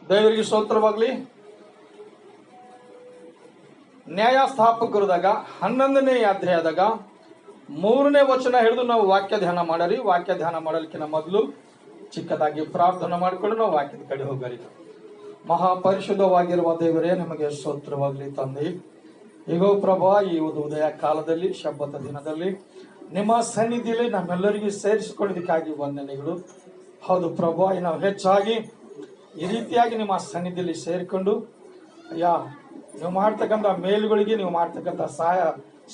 ದೇವರಿಗೆ ಸ್ತೋತ್ರವಾಗಲಿ. ನ್ಯಾಯಸ್ಥಾಪಕರದಾಗ 11ನೇ ಅಧ್ಯಾಯದಾಗ 3ನೇ ವಚನ ಹಿಡಿದು ನಾವು ವಾಕ್ಯ ಧ್ಯಾನ ಮಾಡರಿ. ವಾಕ್ಯ ಧ್ಯಾನ ಮಾಡಲಿಕ್ಕಿಂತ ಮೊದಲು ಚಿಕ್ಕದಾಗಿ ಪ್ರಾರ್ಥನೆ ಮಾಡಿಕೊಂಡು ನಾವು ವಾಕ್ಯದ ಕಡೆ ಹೋಗರಿ. ಮಹಾಪರಿಶುದ್ಧವಾಗಿರುವ ದೇವರೇ, ನಿಮಗೆ ಸ್ತೋತ್ರವಾಗಲಿ ತಂದೆ. ಈಗೋ ಪ್ರಭಾ, ಈ ಒಂದು ಉದಯ ಕಾಲದಲ್ಲಿ ಶಬ್ಬತ ದಿನದಲ್ಲಿ ನಿಮ್ಮ ಸನ್ನಿಧಿಯಲ್ಲಿ ನಮ್ಮೆಲ್ಲರಿಗೂ ಸೇರಿಸಿಕೊಳ್ಳೋದಕ್ಕಾಗಿ ವಂದನೆಗಳು. ಹೌದು ಪ್ರಭಾ, ನಾವು ಹೆಚ್ಚಾಗಿ ಈ ರೀತಿಯಾಗಿ ನಿಮ್ಮ ಸನ್ನಿಧಿಯಲ್ಲಿ ಸೇರಿಕೊಂಡು ಅಯ್ಯ, ನೀವು ಮಾಡ್ತಕ್ಕಂಥ ಮೇಲುಗಳಿಗೆ, ನೀವು ಮಾಡ್ತಕ್ಕಂಥ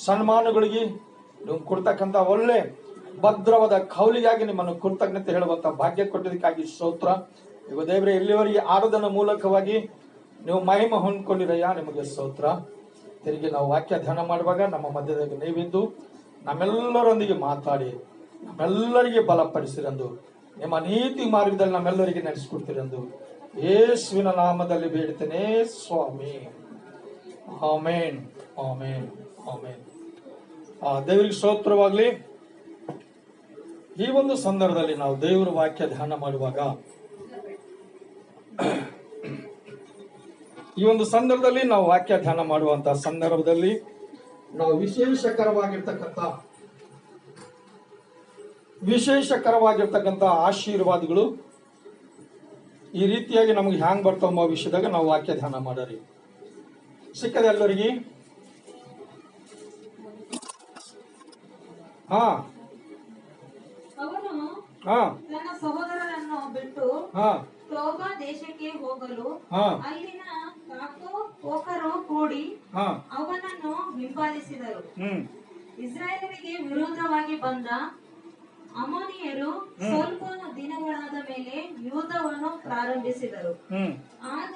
ಸನ್ಮಾನಗಳಿಗೆ, ನೀವು ಕೊಡ್ತಕ್ಕಂಥ ಒಳ್ಳೆ ಭದ್ರವಾದ ಕೌಲಿಗಾಗಿ ನಿಮ್ಮನ್ನು ಕೃತಜ್ಞತೆ ಹೇಳುವಂತ ಭಾಗ್ಯ ಕೊಟ್ಟಿದ್ದಕ್ಕಾಗಿ ಸ್ತೋತ್ರ. ಈಗ ದೇವರೇ, ಇಲ್ಲಿವರೆಗೆ ಆರಾಧನ ಮೂಲಕವಾಗಿ ನೀವು ಮಹಿಮೆ ಹೊಂದ್ಕೊಂಡಿರಯ್ಯ, ನಿಮಗೆ ಸ್ತೋತ್ರ. ತಿರುಗಿ ನಾವು ವಾಕ್ಯ ಧ್ಯಾನ ಮಾಡುವಾಗ ನಮ್ಮ ಮಧ್ಯದಲ್ಲಿ ನೀವಿದ್ದು ನಮ್ಮೆಲ್ಲರೊಂದಿಗೆ ಮಾತಾಡಿ ನಮ್ಮೆಲ್ಲರಿಗೆ ಬಲಪಡಿಸಿರಂದು, ನಿಮ್ಮ ನೀತಿ ಮಾರ್ಗದಲ್ಲಿ ನಮ್ಮೆಲ್ಲರಿಗೆ ನಡೆಸಿಕೊಡ್ತೀರೆಂದು ಯೇಸುವಿನ ನಾಮದಲ್ಲಿ ಬೇಡ್ತೇನೆ ಸ್ವಾಮಿ. ಆಮೇನ್, ಆಮೇನ್, ಆಮೇನ್. ದೇವರಿಗೆ ಸ್ತೋತ್ರವಾಗಲಿ. ಈ ಒಂದು ಸಂದರ್ಭದಲ್ಲಿ ನಾವು ದೇವರ ವಾಕ್ಯ ಧ್ಯಾನ ಮಾಡುವಾಗ, ಈ ಒಂದು ಸಂದರ್ಭದಲ್ಲಿ ನಾವು ವಾಕ್ಯ ಧ್ಯಾನ ಮಾಡುವಂತಹ ಸಂದರ್ಭದಲ್ಲಿ ನಾವು ವಿಶೇಷಕರವಾಗಿರ್ತಕ್ಕಂಥ ಆಶೀರ್ವಾದಗಳು ಈ ರೀತಿಯಾಗಿ ನಮಗೆ ಹ್ಯಾಂಗ್ ಬರ್ತಾವ ವಿಷಯದಾಗ ನಾವು ವಾಕ್ಯ ಧ್ಯಾನ ಮಾಡರಿ. ಸಿಕ್ಕದೆ ಎಲ್ಲರಿಗೆ? ತನ್ನ ಸಹೋದರರನ್ನು ಬಿಟ್ಟು ಟೋಬಾ ದೇಶಕ್ಕೆ ಹೋಗಲು ಅಲ್ಲಿನ ಕಾಕೋಕರು ಕೂಡಿ ಅವನನ್ನು ಹಿಂಬಾಲಿಸಿದರು. ಇಸ್ರಾಯೇಲರಿಗೆ ವಿರೋಧವಾಗಿ ಬಂದ ಅಮೋನಿಯರು ಸ್ವಲ್ಪ ದಿನಗಳಾದ ಮೇಲೆ ಯುದ್ಧವನ್ನು ಪ್ರಾರಂಭಿಸಿದರು. ಆಗ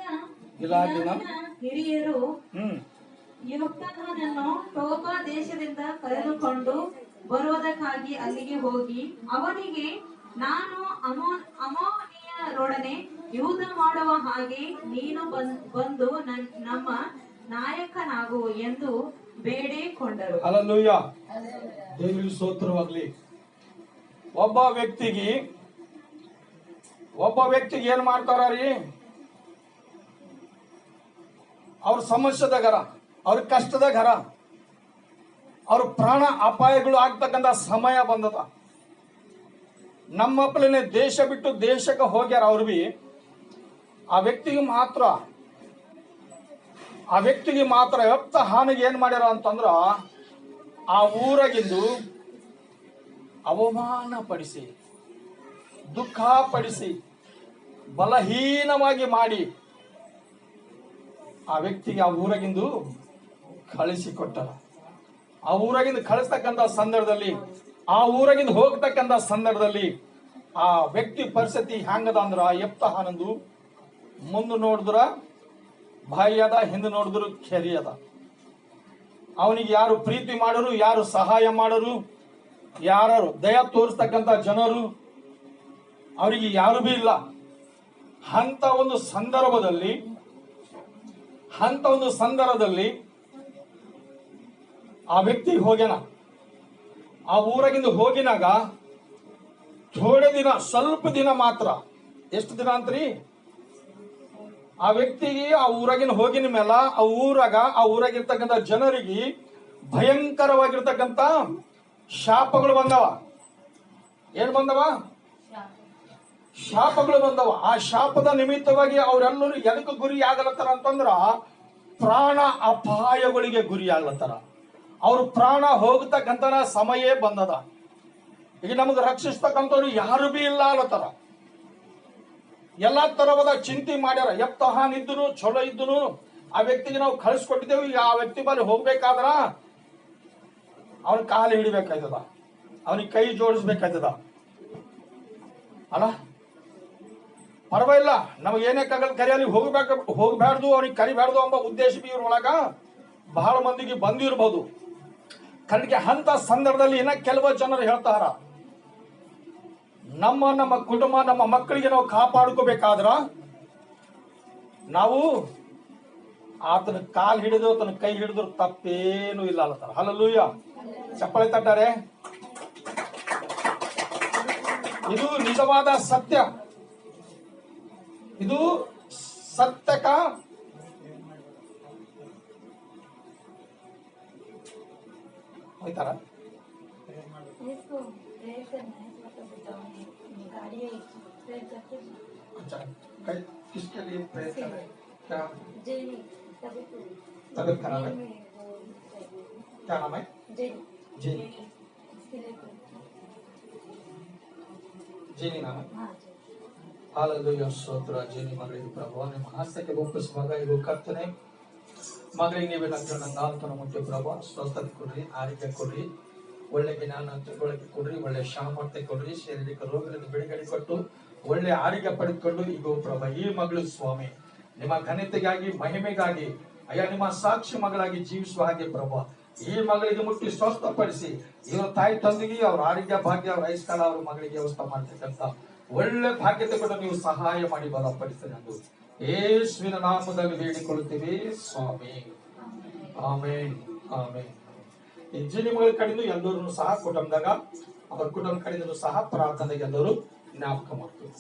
ಹಿರಿಯರು ಯೆಹೋವನನ್ನು ಟೋಬಾ ದೇಶದಿಂದ ಕರೆದುಕೊಂಡು ಬರುವುದಕ್ಕಾಗಿ ಅಲ್ಲಿಗೆ ಹೋಗಿ ಅವನಿಗೆ, ನಾನು ಅಮೋನಿಯರೊಡನೆ ಯುದ್ಧ ಮಾಡುವ ಹಾಗೆ ನೀನು ಬಂದು ನಮ್ಮ ನಾಯಕನಾಗು ಎಂದು ಬೇಡಿಕೊಂಡರು. ಹಲ್ಲೆಲೂಯಾ, ದೇವರಿಗೆ ಸ್ತೋತ್ರವಾಗಲಿ. ಒಬ್ಬ ವ್ಯಕ್ತಿಗೆ ಏನ್ ಮಾಡ್ತಾರ ರೀ? ಅವ್ರ ಸಮಸ್ಯೆದಾಗರ, ಅವ್ರ ಕಷ್ಟದಾಗರ, ಅವ್ರ ಪ್ರಾಣ ಅಪಾಯಗಳು ಆಗ್ತಕ್ಕಂಥ ಸಮಯ ಬಂದದ. ನಮ್ಮಪ್ಪಲೇ ದೇಶ ಬಿಟ್ಟು ದೇಶಕ್ಕೆ ಹೋಗ್ಯಾರ. ಅವ್ರು ಬಿ ಆ ವ್ಯಕ್ತಿಗೆ ಮಾತ್ರ ಎತ್ತ ಹಾನಿಗೆ ಏನ್ ಮಾಡ್ಯಾರ ಅಂತಂದ್ರ, ಆ ಊರಾಗಿಂದು ಅವಮಾನ ಪಡಿಸಿ, ದುಃಖ ಪಡಿಸಿ, ಬಲಹೀನವಾಗಿ ಮಾಡಿ ಆ ವ್ಯಕ್ತಿಗೆ ಆ ಊರಾಗಿಂದು ಕಳಿಸಿಕೊಟ್ಟರ. ಆ ಊರಾಗಿಂದ ಕಳಿಸ್ತಕ್ಕಂಥ ಸಂದರ್ಭದಲ್ಲಿ, ಆ ಊರಾಗಿಂದ ಹೋಗ್ತಕ್ಕಂಥ ಸಂದರ್ಭದಲ್ಲಿ ಆ ವ್ಯಕ್ತಿ ಪರಿಸ್ಥಿತಿ ಹ್ಯಾಂಗದ ಅಂದ್ರ, ಎಪ್ತಹಾನಂದು ಮುಂದೆ ನೋಡಿದ್ರ ಬಾಯಿ ಅದ, ಹಿಂದೆ ನೋಡಿದ್ರು ಕೆರಿ ಅದ. ಅವನಿಗೆ ಯಾರು ಪ್ರೀತಿ ಮಾಡೋರು, ಯಾರು ಸಹಾಯ ಮಾಡೋರು, ಯಾರು ದಯ ತೋರಿಸ್ತಕ್ಕಂಥ ಜನರು ಅವರಿಗೆ ಯಾರು ಬಿ ಇಲ್ಲ. ಅಂತ ಒಂದು ಸಂದರ್ಭದಲ್ಲಿ ಆ ವ್ಯಕ್ತಿ ಹೋಗ್ಯಾನ. ಆ ಊರಾಗಿಂದ ಹೋಗಿನಾಗ ಸ್ವಲ್ಪ ದಿನ ಮಾತ್ರ, ಎಷ್ಟು ದಿನ ಅಂತ್ರಿ? ಆ ವ್ಯಕ್ತಿಗೆ ಆ ಊರಾಗಿನ ಹೋಗಿನ ಮೇಲ ಆ ಊರಾಗಿರ್ತಕ್ಕಂಥ ಜನರಿಗೆ ಭಯಂಕರವಾಗಿರ್ತಕ್ಕಂಥ ಶಾಪಗಳು ಬಂದವ. ಏನ್ ಬಂದವ? ಶಾಪಗಳು ಬಂದವ. ಆ ಶಾಪದ ನಿಮಿತ್ತವಾಗಿ ಅವರೆಲ್ಲರೂ ಎದಕ್ಕೆ ಗುರಿ ಆಗಲತ್ತಾರ ಅಂತಂದ್ರ, ಪ್ರಾಣ ಅಪಾಯಗಳಿಗೆ ಗುರಿ ಆಗ್ಲತ್ತಾರ. ಅವ್ರ ಪ್ರಾಣ ಹೋಗತಕ್ಕಂತ ಸಮಯ ಬಂದದ. ಈಗ ನಮಗೆ ರಕ್ಷಿಸ್ತಕ್ಕಂಥವ್ರು ಯಾರು ಬಿ ಇಲ್ಲ ಅಲ್ಲತ್ತಾರ. ಎಲ್ಲಾ ತರವಾದ ಚಿಂತೆ ಮಾಡ್ಯಾರ. ಎಪ್ತಹಾನ್ ಇದ್ದನು, ಚಲೋ ಇದ್ದನು, ಆ ವ್ಯಕ್ತಿಗೆ ನಾವು ಕಳಿಸ್ಕೊಟ್ಟಿದ್ದೇವೆ. ಈಗ ಆ ವ್ಯಕ್ತಿ ಬಳಿ ಹೋಗ್ಬೇಕಾದ್ರ ಅವನ ಕಾಲು ಹಿಡಿಬೇಕಾಯ್ತದ, ಅವನಿಗೆ ಕೈ ಜೋಡಿಸ್ಬೇಕಾಯ್ತದ ಅಲ್ಲ. ಪರವಾಗಿಲ್ಲ, ನಮಗೇನೇ ಕರಿಯಲ್ಲಿ ಹೋಗ್ಬಾರ್ದು, ಅವನಿಗೆ ಕರಿಬಾರ್ದು ಎಂಬ ಉದ್ದೇಶ ಬಿ ಇವ್ರೊಳಗ ಬಹಳ ಮಂದಿಗೆ ಬಂದಿರಬಹುದು. ಕಡೆಗೆ ಅಂತ ಸಂದರ್ಭದಲ್ಲಿ ಇನ್ನ ಕೆಲವು ಜನರು ಹೇಳ್ತಾರ, ನಮ್ಮ ಕುಟುಂಬ, ನಮ್ಮ ಮಕ್ಕಳಿಗೆ ನಾವು ಕಾಪಾಡ್ಕೋಬೇಕಾದ್ರ ನಾವು ಆತನ ಕಾಲ್ ಹಿಡಿದು ಆತನ ಕೈ ಹಿಡಿದ್ರು ತಪ್ಪೇನು ಇಲ್ಲ ಅಲ್ಲತ್ತಾರ. ಹಲ್ಲೆಲೂಯಾ, ಚಪ್ಪಳೆ ತಟ್ಟಾರೆ. ಇದು ನಿಜವಾದ ಸತ್ಯ, ಇದು सत्य का होता इसको प्रेयर करना है मतलब बताओ गाड़ी है प्रेयर करते हैं। अच्छा किसके लिए प्रेयर कर रहे हैं? क्या जेनी तभी तो तबीयत खराब है? में वो चाहिए। क्या नाम है? जेनी जी इसके लिए तो जीनी नाम है. हाँ जी ಹಾಲೆಲೂಯಾ ಸ್ತೋತ್ರ ಜೀನಿ ಮಗಳಿಗೆ ಪ್ರಭು ನಿಮ್ಮ ಹಾಸ್ಯಕ್ಕೆ ಒಪ್ಪಿಸುವಾಗ ಇದು ಕರ್ತನೆ ಮಗಳಿಗೆ ನೀವೇ ನನ್ನ ನಾಲ್ಕನ ಮುಂಚೆ ಪ್ರಭು ಸ್ವಸ್ಥತೆ ಕೊಡ್ರಿ, ಆರೋಗ್ಯ ಕೊಡ್ರಿ, ಒಳ್ಳೆ ಜ್ಞಾನ ತಿಳುವಳಿಕೆ ಕೊಡ್ರಿ, ಒಳ್ಳೆ ಸಾಮರ್ಥ್ಯ ಕೊಡ್ರಿ, ಶಾರೀರಿಕ ರೋಗದಿಂದ ಬಿಡುಗಡೆ ಕೊಟ್ಟು ಒಳ್ಳೆ ಆರೋಗ್ಯ ಪಡೆದುಕೊಂಡು ಈಗ ಪ್ರಭು ಈ ಮಗಳು ಸ್ವಾಮಿ ನಿಮ್ಮ ಘನತೆಗಾಗಿ ಮಹಿಮೆಗಾಗಿ ಅಯ್ಯ ನಿಮ್ಮ ಸಾಕ್ಷಿ ಮಗಳಾಗಿ ಜೀವಿಸುವ ಹಾಗೆ ಪ್ರಭು ಈ ಮಗಳಿಗೆ ಮುಟ್ಟಿ ಸ್ವಸ್ಥಪಡಿಸಿ ಇವರ ತಾಯಿ ತಂದೆಗೆ ಅವ್ರ ಆರೋಗ್ಯ ಭಾಗ್ಯ ಅವ್ರ ಐಸ್ಕಾಲ ಅವ್ರ ಮಗಳಿಗೆ ವ್ಯವಸ್ಥೆ ಮಾಡ್ತಕ್ಕಂಥ ಒಳ್ಳೆ ಭಾಗ್ಯತೆ ಕೂಡ ನೀವು ಸಹಾಯ ಮಾಡಿ ಬಲಪಡಿಸಿ ಎಂದು ಯೇಸುವಿನ ನಾಮದಲ್ಲಿ ಬೇಡಿಕೊಳ್ಳುತ್ತೀವಿ ಸ್ವಾಮಿ. ಆಮೇನ್ ಆಮೇನ್. ಈ ಜಿನಿ ಮಗಳ ಕಡೆಯಿಂದ ಎಲ್ಲರೂ ಸಹ ಕುಟುಂಬದಾಗ ಅವರ ಕುಟುಂಬ ಕಡೆಯಿಂದ ಸಹ ಪ್ರಾರ್ಥನೆಗೆ ಎಲ್ಲರೂ ಜ್ಞಾಪಕ ಮಾಡ್ತೀವಿ.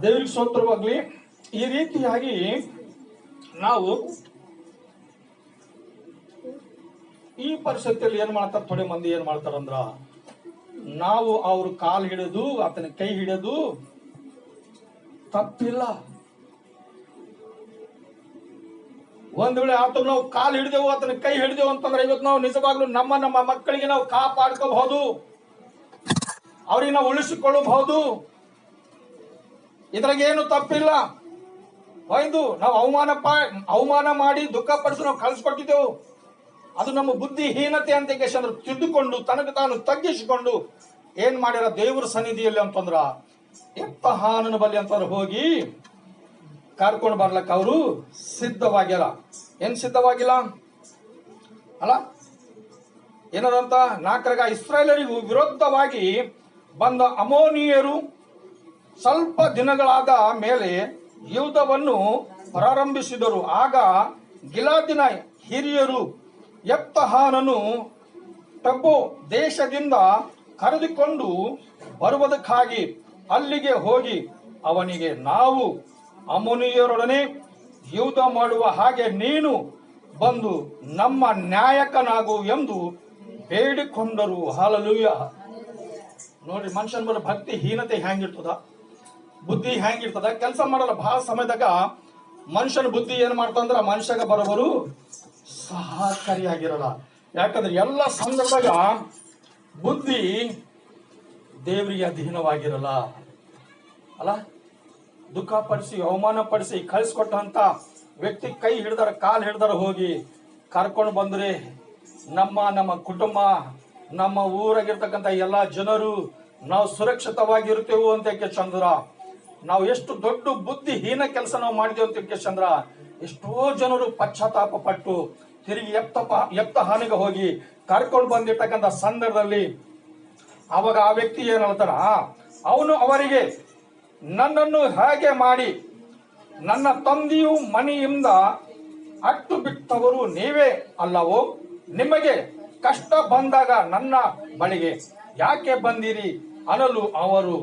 ದೇವರಿಗೆ ಸ್ತೋತ್ರವಾಗ್ಲಿ. ಈ ರೀತಿಯಾಗಿ ನಾವು ಈ ಪರಿಸ್ಥಿತಿಯಲ್ಲಿ ಏನ್ ಮಾಡ್ತಾರ, ಥೋಡೆ ಮಂದಿ ಏನ್ ಮಾಡ್ತಾರಂದ್ರ ನಾವು ಅವ್ರ ಕಾಲ್ ಹಿಡಿದು ಆತನ ಕೈ ಹಿಡಿದು ತಪ್ಪಿಲ್ಲ. ಒಂದ್ ವೇಳೆ ಆತ ನಾವು ಕಾಲ್ ಹಿಡಿದೆವು ಆತನ ಕೈ ಹಿಡಿದೆವು ಅಂತಂದ್ರೆ ಇವತ್ತು ನಾವು ನಿಜವಾಗ್ಲೂ ನಮ್ಮ ಮಕ್ಕಳಿಗೆ ನಾವು ಕಾಪಾಡ್ಕೋಬಹುದು, ಅವ್ರಿಗೆ ನಾವು ಉಳಿಸಿಕೊಳ್ಳಬಹುದು. ಇದ್ರಾಗ ಏನು ತಪ್ಪಿಲ್ಲ. ಒಂದು ನಾವು ಅವಮಾನ ಮಾಡಿ ದುಃಖ ಪಡಿಸಿ ನಾವು ಕಳಿಸ್ಕೊಟ್ಟಿದ್ದೆವು, ಅದು ನಮ್ಮ ಬುದ್ಧಿಹೀನತೆ ಅಂತ ಅಂದ್ರೆ ತಿದ್ದುಕೊಂಡು ತನಗೆ ತಾನು ತಗ್ಗಿಸಿಕೊಂಡು ಏನ್ ಮಾಡ್ಯಾರ ದೇವರ ಸನ್ನಿಧಿಯಲ್ಲಿ ಅಂತಂದ್ರ ಯೆಪ್ತಾಹನ ಬಳಿ ಅಂತಂದ್ರೆ ಹೋಗಿ ಕರ್ಕೊಂಡು ಬರ್ಲಕ್ಕ ಅವರು ಸಿದ್ಧವಾಗ್ಯಾರ. ಏನ್ ಸಿದ್ಧವಾಗಿಲ್ಲ ಅಲ್ಲ, ಏನದಂತ 4 ಇಸ್ರಾಯೇಲರಿಗೂ ವಿರುದ್ಧವಾಗಿ ಬಂದ ಅಮೋನಿಯರು ಸ್ವಲ್ಪ ದಿನಗಳಾದ ಮೇಲೆ ಯುದ್ಧವನ್ನು ಪ್ರಾರಂಭಿಸಿದರು. ಆಗ ಗಿಲಾದಿನ ಹಿರಿಯರು ಯೆಪ್ತಾಹನನ್ನು ಟಬ್ಬೋ ದೇಶದಿಂದ ಕರೆದುಕೊಂಡು ಬರುವುದಕ್ಕಾಗಿ ಅಲ್ಲಿಗೆ ಹೋಗಿ ಅವನಿಗೆ, ನಾವು ಅಮೋನಿಯರೊಡನೆ ಯುದ್ಧ ಮಾಡುವ ಹಾಗೆ ನೀನು ಬಂದು ನಮ್ಮ ನಾಯಕನಾಗು ಎಂದು ಬೇಡಿಕೊಂಡರು. ಹಾಲೆಲೂಯಾ. ನೋಡ್ರಿ, ಮನುಷ್ಯನ ಮೇಲೆ ಭಕ್ತಿ ಹೀನತೆ ಹೆಂಗಿರ್ತದ, ಬುದ್ಧಿ ಹೆಂಗಿರ್ತದ. ಕೆಲಸ ಮಾಡಲ್ಲ ಬಹಳ ಸಮಯದಾಗ ಮನುಷ್ಯನ ಬುದ್ಧಿ ಏನ್ ಮಾಡ್ತಂದ್ರ ಮನುಷ್ಯಗ ಬರೋಬರು ಸಹಕಾರಿಯಾಗಿರಲ್ಲ. ಯಾಕಂದ್ರೆ ಎಲ್ಲ ಸಂದರ್ಭದಾಗ ಬುದ್ಧಿ ದೇವರಿಗೆ ಅಧೀನವಾಗಿರಲ್ಲ ಅಲ್ಲ. ದುಃಖ ಪಡಿಸಿ ಅವಮಾನ ಪಡಿಸಿ ಕಳಿಸ್ಕೊಟ್ಟಂತ ವ್ಯಕ್ತಿ ಕೈ ಹಿಡಿದಾರ, ಕಾಲ್ ಹಿಡಿದಾರ, ಹೋಗಿ ಕರ್ಕೊಂಡು ಬಂದ್ರೆ ನಮ್ಮ ಕುಟುಂಬ, ನಮ್ಮ ಊರಾಗಿರ್ತಕ್ಕಂಥ ಎಲ್ಲಾ ಜನರು ನಾವು ಸುರಕ್ಷಿತವಾಗಿರ್ತೇವೆ ಅಂತ ಚಂದ್ರ. ನಾವು ಎಷ್ಟು ದೊಡ್ಡ ಬುದ್ಧಿಹೀನ ಕೆಲಸ ನಾವು ಮಾಡಿದೇವೆ ಅಂತ ಚಂದ್ರ. ಎಷ್ಟೋ ಜನರು ಪಶ್ಚಾತ್ತಾಪ ಪಟ್ಟು ತಿರುಗಿ ಯೆಪ್ತಾಹನಿಗೆ ಹೋಗಿ ಕರ್ಕೊಂಡು ಬಂದಿರ್ತಕ್ಕಂಥ ಸಂದರ್ಭದಲ್ಲಿ ಅವಾಗ ಆ ವ್ಯಕ್ತಿ ಏನ್ ಹೇಳ್ತಾರ, ಅವನು ಅವರಿಗೆ, ನನ್ನನ್ನು ಹಾಗೆ ಮಾಡಿ ನನ್ನ ತಂದೆಯು ಮನೆಯಿಂದ ಅಟ್ಟು ಬಿಟ್ಟವರು ನೀವೇ ಅಲ್ಲವೋ? ನಿಮಗೆ ಕಷ್ಟ ಬಂದಾಗ ನನ್ನ ಬಳಿಗೆ ಯಾಕೆ ಬಂದಿರಿ ಅನ್ನಲು ಅವರು,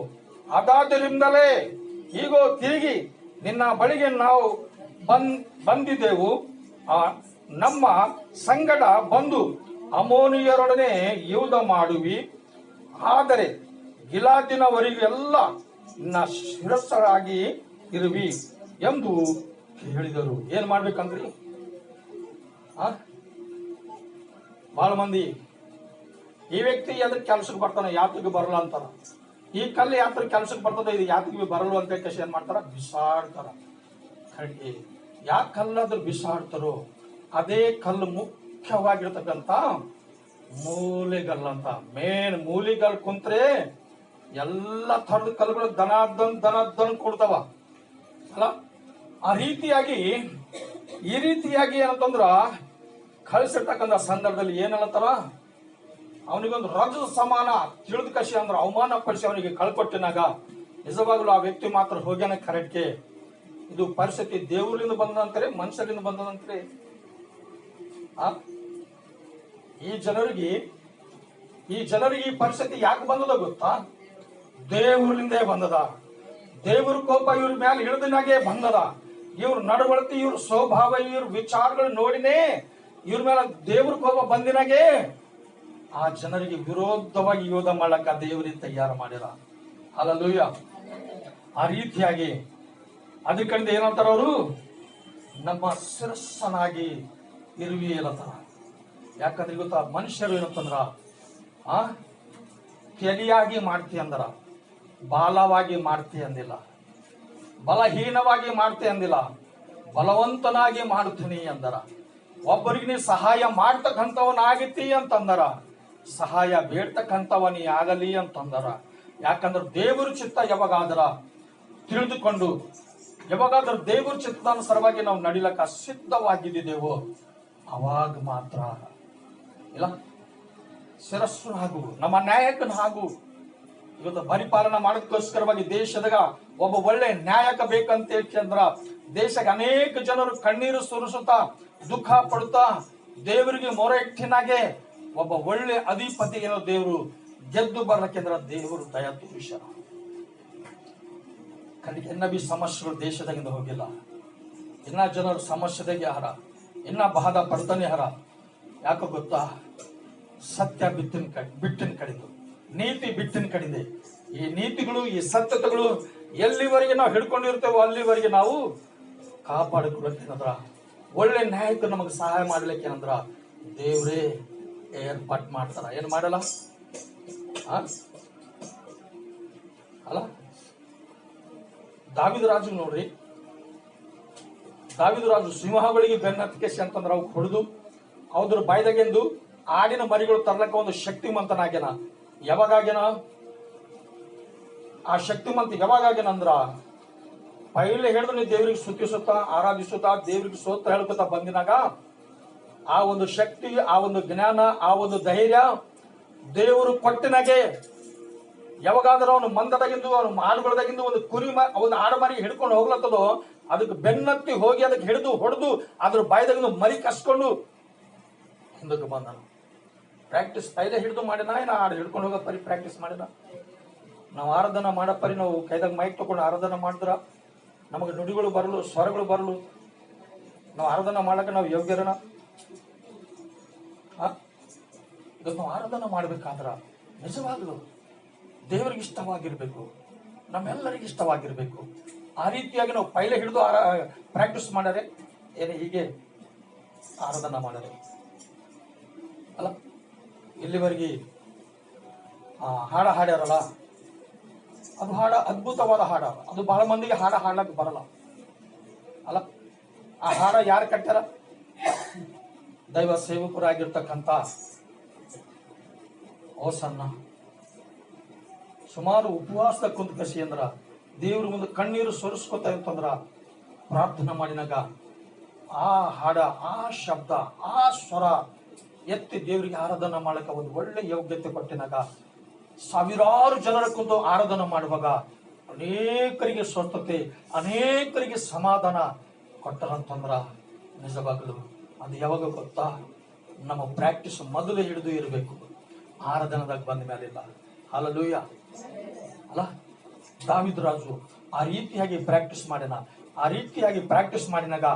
ಅದಾದ್ದರಿಂದಲೇ ಹೀಗೋ ತಿರುಗಿ ನಿನ್ನ ಬಳಿಗೆ ನಾವು ಬಂದಿದ್ದೆವು. ನಮ್ಮ ಸಂಗಡ ಬಂದು ಅಮೋನಿಯರೊಡನೆ ಯುದ್ಧ ಮಾಡುವಿ, ಆದರೆ ಗಿಲಾದಿನವರಿಗೆಲ್ಲ ಶಿರಸ್ಸರಾಗಿ ಇರುವಿ ಎಂದು ಹೇಳಿದರು. ಏನ್ ಮಾಡ್ಬೇಕಂದ್ರಿ? ಬಹಳ ಮಂದಿ ಈ ವ್ಯಕ್ತಿ ಯಾವ್ದ್ರ ಕೆಲ್ಸಕ್ಕೆ ಬರ್ತಾನೆ, ಯಾತ್ರೆಗೆ ಬರಲ್ಲ ಅಂತಾರ. ಈ ಕಲ್ಲು ಯಾತ್ರೆ ಕೆಲ್ಸಕ್ಕೆ ಬರ್ತದೆ, ಇದು ಯಾತ್ರೆಗೆ ಬರಲ್ಲ ಅಂತ ಕಷ್ಟ ಏನ್ ಮಾಡ್ತಾರ, ಬಿಸಾಡ್ತಾರ. ಖಡ್ಗೆ ಯಾಕೆ ಕಲ್ಲಾದ್ರೂ ಬಿಸಾಡ್ತಾರೋ ಅದೇ ಕಲ್ಲು ಮುಖ್ಯವಾಗಿರ್ತಕ್ಕಂಥ ಮೂಲೆಗಲ್ಲು ಅಂತ. ಮೇನ್ ಮೂಲಿಗಲ್ ಕುಂತ್ರೆ ಎಲ್ಲ ಥರದ ಕಲ್ಲುಗಳು ದನ ಕೊಡ್ತಾವ ಅಲ್ಲ. ಆ ರೀತಿಯಾಗಿ ಈ ರೀತಿಯಾಗಿ ಏನಂತಂದ್ರ ಕಳಿಸಿರ್ತಕ್ಕಂಥ ಸಂದರ್ಭದಲ್ಲಿ ಏನ್ ಹೇಳತ್ತಾರ, ಅವನಿಗೊಂದು ರಜದ ಸಮಾನ ತಿಳಿದ ಕಷಿ ಅಂದ್ರೆ ಅವಮಾನ ಪಡಿಸಿ ಅವನಿಗೆ ಕಳ್ಕೊಟ್ಟಿನಾಗ ನಿಜವಾಗ್ಲೂ ಆ ವ್ಯಕ್ತಿ ಮಾತ್ರ ಹೋಗ್ಯಾನ ಕರೆಕ್ಟ್ಗೆ. ಇದು ಪರಿಸ್ಥಿತಿ ದೇವರಿಂದ ಬಂದಂತಾರೆ, ಮನುಷ್ಯರಿಂದ ಬಂದಂತಾರೆ. ಈ ಜನರಿಗೆ ಈ ಪರಿಸ್ಥಿತಿ ಯಾಕೆ ಬಂದದ ಗೊತ್ತಾ? ದೇವರಿಂದೇ ಬಂದದ. ದೇವ್ರ ಕೋಪ ಇವ್ರ ಮೇಲೆ ಹಿಡಿದನಾಗೆ ಬಂದದ. ಇವ್ರ ನಡವಳಿಕೆ, ಇವ್ರ ಸ್ವಭಾವ, ಇವ್ರ ವಿಚಾರಗಳು ನೋಡಿನೇ ಇವ್ರ ಮೇಲೆ ದೇವ್ರ ಕೋಪ ಬಂದಿನಾಗೆ ಆ ಜನರಿಗೆ ವಿರೋಧವಾಗಿ ಯುದ್ಧ ಮಾಡಕ್ಕ ದೇವರಿಗೆ ತಯಾರು ಮಾಡಿರ. ಹಲ್ಲೆಲೂಯಾ. ಆ ರೀತಿಯಾಗಿ ಅದ್ರ ಕಡೆಯಿಂದ ಏನಂತಾರ ಅವರು, ನಮ್ಮ ಶಿರಸ್ಸನಾಗಿ ಇರುವಿ ಏನಂತಾರ. ಯಾಕಂದ್ರೆ ಗೊತ್ತಾ, ಮನುಷ್ಯರು ಏನಂತಂದ್ರ ತೆಲಿಯಾಗಿ ಮಾಡ್ತಿ ಅಂದ್ರ, ಬಾಲವಾಗಿ ಮಾಡ್ತಿ ಅಂದಿಲ್ಲ, ಬಲಹೀನವಾಗಿ ಮಾಡ್ತಿ ಅಂದಿಲ್ಲ, ಬಲವಂತನಾಗಿ ಮಾಡ್ತೀನಿ ಅಂದರ. ಒಬ್ಬರಿಗೆ ನೀ ಸಹಾಯ ಮಾಡ್ತಕ್ಕಂಥವನಾಗಿತಿ ಅಂತಂದರ, ಸಹಾಯ ಬೇಡ್ತಕ್ಕಂಥವನಿ ಆಗಲಿ ಅಂತಂದರ. ಯಾಕಂದ್ರೆ ದೇವರ ಚಿತ್ತ ಯಾವಾಗಾದ್ರ ತಿಳಿದುಕೊಂಡು, ಯಾವಾಗಾದ್ರೂ ದೇವರ ಚಿತ್ತಾನುಸಾರವಾಗಿ ನಾವು ನಡಿಲಕ್ಕ ಸಿದ್ಧವಾಗಿದ್ದೇವೋ ಅವಾಗ ಮಾತ್ರ ಇಲ್ಲ ಶಿರಸ್ಸು ಹಾಗೂ ನಮ್ಮ ನಾಯಕನ ಹಾಗೂ ಇವತ್ತು ಪರಿಪಾಲನೆ ಮಾಡೋದಕ್ಕೋಸ್ಕರವಾಗಿ ದೇಶದಾಗ ಒಬ್ಬ ಒಳ್ಳೆ ನಾಯಕ ಬೇಕಂತ ಹೇಳ್ಕಂದ್ರ ದೇಶಕ್ಕೆ ಅನೇಕ ಜನರು ಕಣ್ಣೀರು ಸುರಿಸುತ್ತಾ ದುಃಖ ಪಡುತ್ತಾ ದೇವರಿಗೆ ಮೊರೆ ಇಟ್ಟಿನಾಗೆ ಒಬ್ಬ ಒಳ್ಳೆ ಅಧಿಪತಿ ಏನೋ ದೇವರು ಗೆದ್ದು ಬರ್ಲಕ್ಕೆಂದ್ರ ದೇವರು ದಯ ತೋರಿಸ್ಯಾರ. ಕಡೆಗೆ ಇನ್ನ ಬಿ ಸಮಸ್ಯೆಗಳು ದೇಶದಾಗಿಂದ ಹೋಗಿಲ್ಲ. ಇನ್ನ ಜನರು ಸಮಸ್ಯೆದಾಗೆ ಹರ, ಇನ್ನ ಬಾಧ ಪಡ್ತಾನೆ ಹರ. ಯಾಕೋ ಗೊತ್ತಾ, ಸತ್ಯ ಬಿಟ್ಟಿನ ಕಡಿದು, ನೀತಿ ಬಿಟ್ಟಿನ ಕಡಿದೆ. ಈ ನೀತಿಗಳು, ಈ ಸತ್ಯತೆಗಳು ಎಲ್ಲಿವರೆಗೆ ನಾವು ಹಿಡ್ಕೊಂಡಿರ್ತೇವೋ ಅಲ್ಲಿವರೆಗೆ ನಾವು ಕಾಪಾಡಿಕೊಳ್ಬೇಕೇನಂದ್ರ, ಒಳ್ಳೆ ನಾಯಕ ನಮಗೆ ಸಹಾಯ ಮಾಡ್ಲಿಕ್ಕೆ ಏನಂದ್ರ ದೇವ್ರೇ ಏರ್ಪಾಟ್ ಮಾಡ್ತಾರ. ಏನ್ ಮಾಡಲ್ಲ ಅಲ್ಲ. ದಾವಿದ ರಾಜು ನೋಡ್ರಿ, ದಾವಿದ ರಾಜು ಸಿಂಹಗಳಿಗೆ ಬೆನ್ನತ್ತಿಕೆಸಿ ಅಂತಂದ್ರ ಅವ್ ಹೊಡೆದು ಅವ್ರ ಬಾಯ್ದಾಗೆಂದು ಆಡಿನ ಮರಿಗಳು ತರ್ಲಕ್ಕ ಒಂದು ಶಕ್ತಿಮಂತನಾಗ್ಯಾನ. ಯಾವಾಗಾಗ್ಯಾನ ಆ ಶಕ್ತಿಮಂತ? ಯಾವಾಗಾಗ್ಯಾನಂದ್ರ ಪೈಲೆ ಹೇಳಿದ್ರೆ ನೀವು ದೇವರಿಗೆ ಸ್ತುತಿಸುತ್ತಾ ಆರಾಧಿಸುತ್ತಾ ದೇವರಿಗೆ ಸ್ತೋತ್ರ ಹೇಳ್ಕೊತಾ ಬಂದಿನಾಗ ಆ ಒಂದು ಶಕ್ತಿ, ಆ ಒಂದು ಜ್ಞಾನ, ಆ ಒಂದು ಧೈರ್ಯ ದೇವರು ಕೊಟ್ಟಿನಾಗೆ ಯಾವಾಗಾದ್ರೂ ಅವನು ಮಂದದಾಗಿಂದು, ಅವನು ಆಡುಗಳದಾಗಿಂದು ಒಂದು ಕುರಿ ಒಂದು ಆಡು ಮರಿ ಹಿಡ್ಕೊಂಡು ಹೋಗ್ಲತ್ತದೋ ಅದಕ್ಕೆ ಬೆನ್ನತ್ತಿ ಹೋಗಿ ಅದಕ್ಕೆ ಹಿಡಿದು ಹೊಡೆದು ಅದ್ರ ಬಾಯ್ದಾಗಿಂದು ಮರಿ ಕಸ್ಕೊಂಡು ಹಿಂದಕ್ಕೆ ಬಂದನು. ಪ್ರಾಕ್ಟೀಸ್ ಪೈಲೆ ಹಿಡಿದು ಮಾಡಿನ, ಏನ ಆಡು ಹಿಡ್ಕೊಂಡು ಹೋಗೋ ಪರಿ ಪ್ರಾಕ್ಟೀಸ್ ಮಾಡಿನ. ನಾವು ಆರಾಧನಾ ಮಾಡೋ ಪರಿ ನಾವು ಕೈದಾಗ ಮೈಕ್ ತಗೊಂಡು ಆರಾಧನಾ ಮಾಡಿದ್ರ ನಮಗೆ ನುಡಿಗಳು ಬರಲು, ಸ್ವರಗಳು ಬರಲು, ನಾವು ಆರಾಧನಾ ಮಾಡಕ್ಕೆ ನಾವು ಯೋಗ್ಯರನ? ಇವತ್ತು ನಾವು ಆರಾಧನಾ ಮಾಡ್ಬೇಕಾದ್ರ ನಿಜವಾಗ್ಲು ದೇವರಿಗೆ ಇಷ್ಟವಾಗಿರ್ಬೇಕು, ನಮ್ಮೆಲ್ಲರಿಗೆ ಇಷ್ಟವಾಗಿರ್ಬೇಕು. ಆ ರೀತಿಯಾಗಿ ನಾವು ಪೈಲೆ ಹಿಡಿದು ಪ್ರಾಕ್ಟೀಸ್ ಮಾಡರೆ ಏನೇ ಹೀಗೆ ಆರಾಧನಾ ಮಾಡರೆ ಅಲ್ಲ. ಇಲ್ಲಿವರೆಗೆ ಹಾಡ ಹಾಡ್ಯಾರಲ್ಲ, ಅದು ಹಾಡ ಅದ್ಭುತವಾದ ಹಾಡ. ಅದು ಬಹಳ ಮಂದಿಗೆ ಹಾಡ ಹಾಡ್ಲಕ್ಕೆ ಬರಲ್ಲ ಅಲ್ಲ. ಆ ಹಾಡ ಯಾರು ಕಟ್ಟಾರ? ದೈವ ಸೇವಕರಾಗಿರ್ತಕ್ಕಂಥ ಓಸನ್ನ ಸುಮಾರು ಉಪವಾಸದ ಕುಂತ ಕಸಿ ಅಂದ್ರ ದೇವ್ರ ಮುಂದೆ ಕಣ್ಣೀರು ಸೊರಿಸ್ಕೊತಾ ಇರ್ತಂದ್ರ ಪ್ರಾರ್ಥನೆ ಮಾಡಿನಾಗ ಆ ಹಾಡ, ಆ ಶಬ್ದ, ಆ ಸ್ವರ ಎತ್ತಿ ದೇವರಿಗೆ ಆರಾಧನಾ ಮಾಡಕ ಒಂದು ಒಳ್ಳೆ ಯೋಗ್ಯತೆ ಕೊಟ್ಟಿನಾಗ ಸಾವಿರಾರು ಜನರ ಕುಂತು ಆರಾಧನಾ ಮಾಡುವಾಗ ಅನೇಕರಿಗೆ ಸ್ವಸ್ಥತೆ, ಅನೇಕರಿಗೆ ಸಮಾಧಾನ ಕೊಟ್ಟರಂತಂದ್ರ ನಿಜವಾಗಲು ಅದು ಯಾವಾಗ ಗೊತ್ತಾ, ನಮ್ಮ ಪ್ರಾಕ್ಟೀಸ್ ಮೊದಲು ಹಿಡಿದು ಇರಬೇಕು, ಆರಾಧನದಾಗ ಬಂದ ಮೇಲಿಲ್ಲ. ಹಲ್ಲೆಲೂಯಾ ಅಲ್ಲ. ದಾವಿದ ರಾಜು ಆ ರೀತಿಯಾಗಿ ಪ್ರಾಕ್ಟೀಸ್ ಮಾಡಿನ. ಆ ರೀತಿಯಾಗಿ ಪ್ರಾಕ್ಟೀಸ್ ಮಾಡಿನಾಗ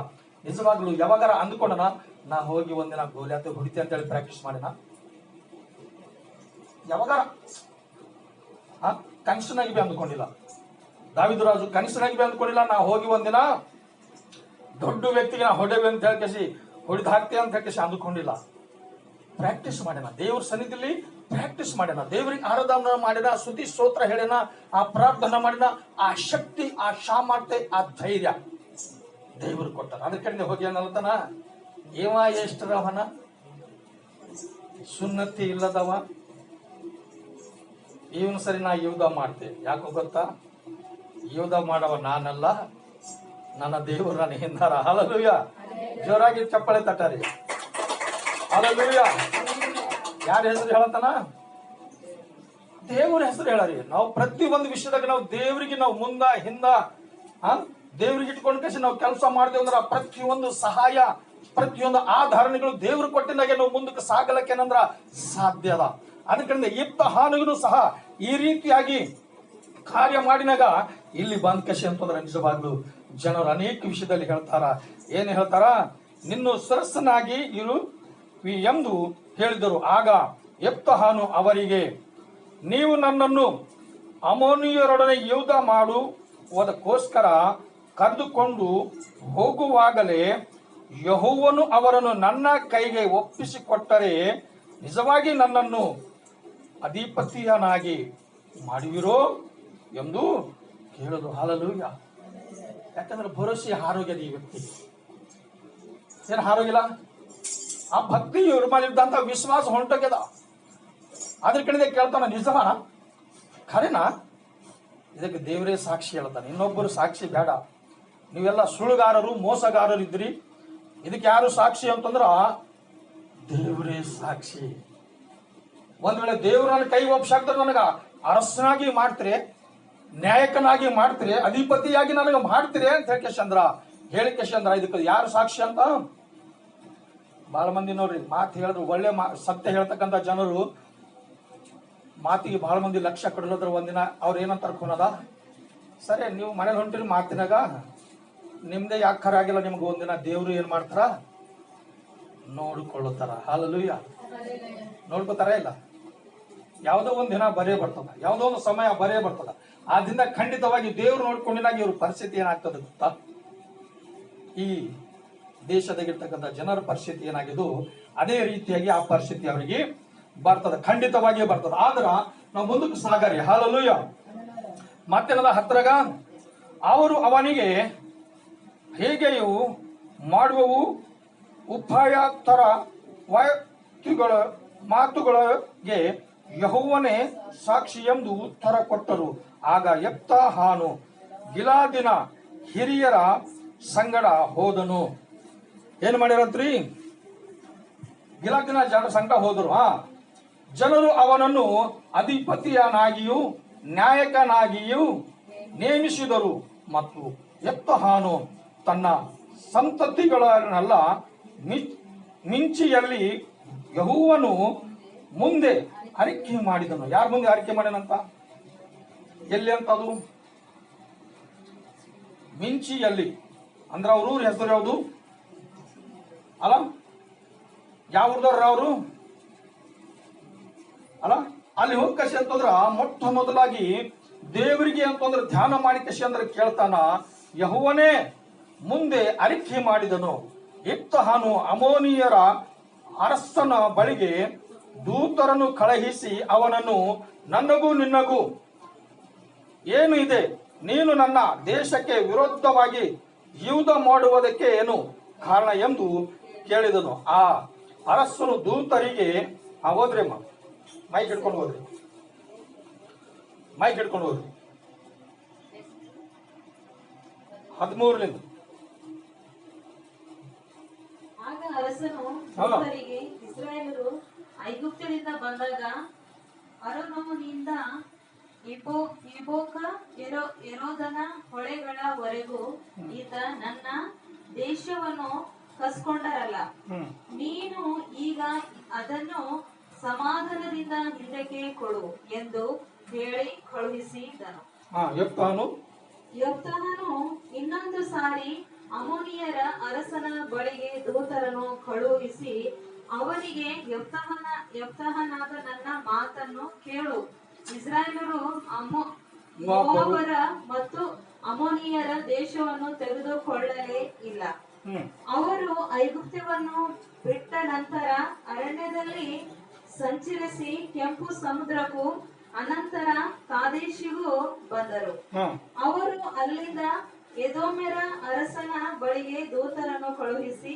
ನಿಜವಾಗ್ಲೂ ಯಾವಾಗಾರ ಅಂದ್ಕೊಂಡನ ನಾ ಹೋಗಿ ಒಂದಿನ ಗೋಲ್ಯಾತ ಹೊಡಿತೆ ಅಂತೇಳಿ ಪ್ರಾಕ್ಟೀಸ್ ಮಾಡಿನ? ಯಾವಾಗಾರ ಕನಸಿನಾಗಿ ಬಿ ಅಂದ್ಕೊಂಡಿಲ್ಲ. ದಾವಿದ ರಾಜು ಕನಸಿನಾಗಿ ಬಿ ಅಂದ್ಕೊಂಡಿಲ್ಲ ನಾ ಹೋಗಿ ಒಂದಿನ ದೊಡ್ಡ ವ್ಯಕ್ತಿಗೆ ನಾ ಹೊಡೆವೆ ಅಂತ ಹೇಳ್ಕೇಸಿ ಹೊಡಿದು ಹಾಕ್ತೇವೆ ಅಂತ ಹೇಳ್ಕೇಸಿ ಅಂದ್ಕೊಂಡಿಲ್ಲ. ಪ್ರಾಕ್ಟೀಸ್ ಮಾಡಿನ, ದೇವ್ರ ಸನ್ನಿಧಿಲಿ ಪ್ರಾಕ್ಟೀಸ್ ಮಾಡಿನ, ದೇವ್ರಿಗೆ ಆರಾಧನಾ ಮಾಡಿನ, ಸ್ತುತಿ ಸ್ತೋತ್ರ ಹೇಳಿನ, ಆ ಪ್ರಾರ್ಥನೆ ಮಾಡಿನ. ಆ ಶಕ್ತಿ, ಆ ಸಾಮರ್ಥ್ಯ, ಆ ಧೈರ್ಯ ದೇವರು ಕೊಟ್ಟಾರ. ಅದ್ರ ಕಡೆ ಹೋಗಿ ಅನ್ನಲ್ತಾನ, ಏವ ಎಷ್ಟರವನ ಸುನ್ನತಿ ಇಲ್ಲದವ, ಇವನು ಸರಿ ನಾ ಯುದ್ಧ ಮಾಡ್ತೇವೆ. ಯಾಕೋ ಗೊತ್ತಾ, ಯುದ್ಧ ಮಾಡವ ನಾನಲ್ಲ, ನನ್ನ ದೇವರು ನನ್ನ ಹಿಂದಾರ. ಹಲ್ಲೆಲೂಯಾ. ಜೋರಾಗಿ ಚಪ್ಪಾಳೆ ತಟ್ಟಾರಿ. ಹಲ್ಲೆಲೂಯಾ. ಯಾರ ಹೆಸರು ಹೇಳತ್ತಾನ? ದೇವ್ರ ಹೆಸರು ಹೇಳರಿ. ನಾವು ಪ್ರತಿ ಒಂದು ವಿಷಯದಾಗ ನಾವು ದೇವರಿಗೆ ನಾವು ಮುಂದ ಹಿಂದ ದೇವ್ರಿಗೆ ಇಟ್ಕೊಂಡು ಕಸಿ ನಾವು ಕೆಲಸ ಮಾಡ್ತೇವೆ ಅಂದ್ರ ಪ್ರತಿಯೊಂದು ಸಹಾಯ, ಪ್ರತಿಯೊಂದು ಆಧರಣೆಗಳು ದೇವ್ರು ಕೊಟ್ಟಿನಾಗೆ ನಾವು ಮುಂದಕ್ಕೆ ಸಾಗಲಕ್ಕೇನಂದ್ರ ಸಾಧ್ಯ ಅದ. ಅದಕ್ಕಿಂತ ಇಪ್ಪ ಹಾನಿಗೂ ಸಹ ಈ ರೀತಿಯಾಗಿ ಕಾರ್ಯ ಮಾಡಿನಾಗ ಇಲ್ಲಿ ಬಂದ್ ಕಶಿ ಅಂತಂದ್ರೆ ನಿಜವಾಗ್ಲು ಜನರು ಅನೇಕ ವಿಷಯದಲ್ಲಿ ಹೇಳ್ತಾರ. ಏನ್ ಹೇಳ್ತಾರ? ನಿನ್ನ ಸರಸನಾಗಿ ಇರು ಎಂದು ಹೇಳಿದರು. ಆಗ ಯೆಫ್ತಾಹನು ಅವರಿಗೆ, ನೀವು ನನ್ನನ್ನು ಅಮ್ಮೋನಿಯರೊಡನೆ ಯುದ್ಧ ಮಾಡುವುದಕ್ಕೋಸ್ಕರ ಕರೆದುಕೊಂಡು ಹೋಗುವಾಗಲೇ ಯೆಹೋವನು ಅವರನ್ನು ನನ್ನ ಕೈಗೆ ಒಪ್ಪಿಸಿಕೊಟ್ಟರೆ ನಿಜವಾಗಿ ನನ್ನನ್ನು ಅಧಿಪತಿಯನಾಗಿ ಮಾಡುವಿರೋ ಎಂದು ಕೇಳಲು. ಹಾಲೆಲೂಯ. ಯಾಕಂದ್ರೆ ಭರೋಸೆ ಹಾರೋಗ್ಯದ ಈ ವ್ಯಕ್ತಿ. ಏನು ಹಾರೋಗಿಲ್ಲ? ಆ ಭಕ್ತಿ ಇವ್ರ ಮೇಲಿದ್ದಂತ ವಿಶ್ವಾಸ ಹೊಂಟೋಗ್ಯದ. ಅದ್ರ ಕಡೆ ಕೇಳ್ತಾನ, ನಿಜಮಾ? ಖರೇನಾ? ಇದಕ್ಕೆ ದೇವರೇ ಸಾಕ್ಷಿ ಹೇಳ್ತಾನೆ, ಇನ್ನೊಬ್ಬರು ಸಾಕ್ಷಿ ಬೇಡ. ನೀವೆಲ್ಲ ಸುಳ್ಳುಗಾರರು, ಮೋಸಗಾರರು ಇದ್ರಿ. ಇದಕ್ಕೆ ಯಾರು ಸಾಕ್ಷಿ ಅಂತಂದ್ರ ದೇವರೇ ಸಾಕ್ಷಿ. ಒಂದ್ ವೇಳೆ ದೇವ್ರನ್ನ ಕೈ ಒಪ್ಸಾಕ್ತಾರೆ, ನನಗ ಅರಸನಾಗಿ ಮಾಡ್ತೀರಿ, ನ್ಯಾಯಕನಾಗಿ ಮಾಡ್ತೀರಿ, ಅಧಿಪತಿಯಾಗಿ ನನಗೆ ಮಾಡ್ತೀರಿ ಅಂತ ಹೇಳಿಕೆಶಂದ್ರ ಇದಕ್ಕೆ ಯಾರು ಸಾಕ್ಷಿ ಅಂತ ಬಹಳ ಮಂದಿ ನೋಡ್ರಿ. ಮಾತು ಹೇಳಿದ್ರು, ಒಳ್ಳೆ ಸತ್ಯ ಹೇಳ್ತಕ್ಕಂಥ ಜನರು ಮಾತಿಗೆ ಬಹಳ ಮಂದಿ ಲಕ್ಷ್ಯ ಕೊಡಲದ್ರ ಒಂದಿನ ಅವ್ರು ಏನಂತಾರ ಕೊನದ, ಸರಿ ನೀವು ಮನೇಲಿ ಹೊಂಟಿರಿ ಮಾತಿನಾಗ ನಿಮ್ದೇ ಯಾಕೆ ಖರ ಆಗಿಲ್ಲ, ನಿಮ್ಗೆ ಒಂದಿನ ದೇವ್ರು ಏನ್ ಮಾಡ್ತಾರ ನೋಡಿಕೊಳ್ಳುತ್ತಾರ. ಹಾಲೆಲೂಯ. ನೋಡ್ಕೋತಾರ ಇಲ್ಲ? ಯಾವುದೋ ಒಂದ್ ದಿನ ಬರೇ ಬರ್ತದ, ಯಾವುದೋ ಒಂದು ಸಮಯ ಬರೇ ಬರ್ತದ. ಆದ್ರಿಂದ ಖಂಡಿತವಾಗಿ ದೇವ್ರು ನೋಡ್ಕೊಂಡಿನಾಗ ಇವ್ರ ಪರಿಸ್ಥಿತಿ ಏನಾಗ್ತದೆ ಗೊತ್ತಾ? ಈ ದೇಶದಾಗಿರ್ತಕ್ಕಂಥ ಜನರ ಪರಿಸ್ಥಿತಿ ಏನಾಗಿದ್ದು ಅದೇ ರೀತಿಯಾಗಿ ಆ ಪರಿಸ್ಥಿತಿ ಅವರಿಗೆ ಬರ್ತದ, ಖಂಡಿತವಾಗಿಯೇ ಬರ್ತದ. ಆದ್ರ ನಾವು ಮುಂದಕ್ಕೆ ಸಾಗರಿ. ಹಾಲೆಲೂಯ. ಮತ್ತೇನದ ಹತ್ರಗ ಅವರು ಅವನಿಗೆ ಹೇಗೆಯೂ ಮಾಡುವವು ಉಪಾಯತರ ವಾಕ್ಯಗಳ ಮಾತುಗಳಿಗೆ ಯೆಹೋವನೇ ಸಾಕ್ಷಿ ಎಂದು ಉತ್ತರ ಕೊಟ್ಟರು. ಆಗ ಯೆಫ್ತಾಹನು ಗಿಲಾದಿನ ಹಿರಿಯರ ಸಂಗಡ ಹೋದನು. ಏನ್ ಮಾಡಿರತ್ರಿ? ಗಿಲಾದಿನ ಜನರ ಸಂಗಡ ಹೋದರು. ಜನರು ಅವನನ್ನು ಅಧಿಪತಿಯನಾಗಿಯೂ ನ್ಯಾಯಕನಾಗಿಯೂ ನೇಮಿಸಿದರು. ಮತ್ತು ಯೆಫ್ತಾಹನು ತನ್ನ ಸಂತತಿಗಳನ್ನೆಲ್ಲ ಮಿಂಚಿಯಲ್ಲಿ ಯೆಹೋವನು ಮುಂದೆ ಅರಿಕೆ ಮಾಡಿದನು. ಯಾರ ಮುಂದೆ ಅರಿಕೆ ಮಾಡಿದಂತ? ಎಲ್ಲಿ ಅಂತ? ಅದು ಮಿಂಚಿಯಲ್ಲಿ. ಅಂದ್ರೆ ಅವ್ರ ಊರ ಹೆಸರು ಯಾವುದು ಅಲ್ಲ? ಯಾವ ಊರ್ದವ್ರ ಅವರು ಅಲ್ಲ? ಅಲ್ಲಿ ಹೋಗಿ ಕಸಿ ಅಂತಂದ್ರ ಮೊಟ್ಟ ಮೊದಲಾಗಿ ದೇವರಿಗೆ ಅಂತಂದ್ರೆ ಧ್ಯಾನ ಮಾಡಿ ಕಸಿ ಅಂದ್ರೆ ಕೇಳ್ತಾನ, ಯೆಹೋವನೇ ಮುಂದೆ ಅರಿಕೆ ಮಾಡಿದನು. ಯೆಫ್ತಾಹನು ಅಮ್ಮೋನಿಯರ ಅರಸನ ಬಳಿಗೆ ದೂತರನ್ನು ಕಳುಹಿಸಿ ಅವನನ್ನು, ನನ್ನಗೂ ನಿನ್ನಗೂ ಏನು ಇದೆ? ನೀನು ನನ್ನ ದೇಶಕ್ಕೆ ವಿರುದ್ಧವಾಗಿ ಯುದ್ಧ ಮಾಡುವುದಕ್ಕೆ ಏನು ಕಾರಣ ಎಂದು ಕೇಳಿದನು. ಆ ಅರಸನು ದೂತರಿಗೆ ಹೋದ್ರಿ ಮೈಕ್ ಹಿಡ್ಕೊಂಡು ಹೋದ್ರಿ 13 ಆಗ ಅರಸನು ದೂತರಿಗೆ, ಇಸ್ರಾಯೇಲರು ಐಗುಪ್ತದಿಂದ ಬಂದಾಗ ಅರೋನೋನಿಂದ ಇಬೋಕ ಯೆರೋದನ ಹೊಳೆಗಳವರೆಗೂ ಇದ್ದ ನನ್ನ ದೇಶವನ್ನು ಕಸ್ಕೊಂಡರಲ್ಲ, ನೀನು ಈಗ ಅದನ್ನು ಸಮಾಧಾನದಿಂದ ಹಿಂದಕ್ಕೆ ಕೊಡು ಎಂದು ಹೇಳಿ ಕಳುಹಿಸಿದನು. ಯೆಫ್ತಾಹನು ಇನ್ನೊಂದು ಸಾರಿ ಅಮ್ಮೋನಿಯರ ಅರಸನ ಬಳಿಗೆ ದೂತರನ್ನು ಕಳುಹಿಸಿ ಅವನಿಗೆ, ಯೆಫ್ತಾಹನಾದ ನನ್ನ ಮಾತನ್ನು ಕೇಳು. ಇಸ್ರಾಯೇಲರು ಮೋವಾಬರ ಮತ್ತು ಅಮ್ಮೋನಿಯರ ದೇಶವನ್ನು ತೆಗೆದುಕೊಳ್ಳಲೇ ಇಲ್ಲ. ಅವರು ಐಗುಪ್ತವನ್ನು ಬಿಟ್ಟ ನಂತರ ಅರಣ್ಯದಲ್ಲಿ ಸಂಚರಿಸಿ ಕೆಂಪು ಸಮುದ್ರಕ್ಕೂ ಅನಂತರ ಕಾದೇಶಿಗೂ ಬಂದರು. ಅವರು ಅಲ್ಲಿಂದ ಎದೋಮ್ಯರ ಅರಸನ ಬಳಿಗೆ ದೂತರನ್ನು ಕಳುಹಿಸಿ,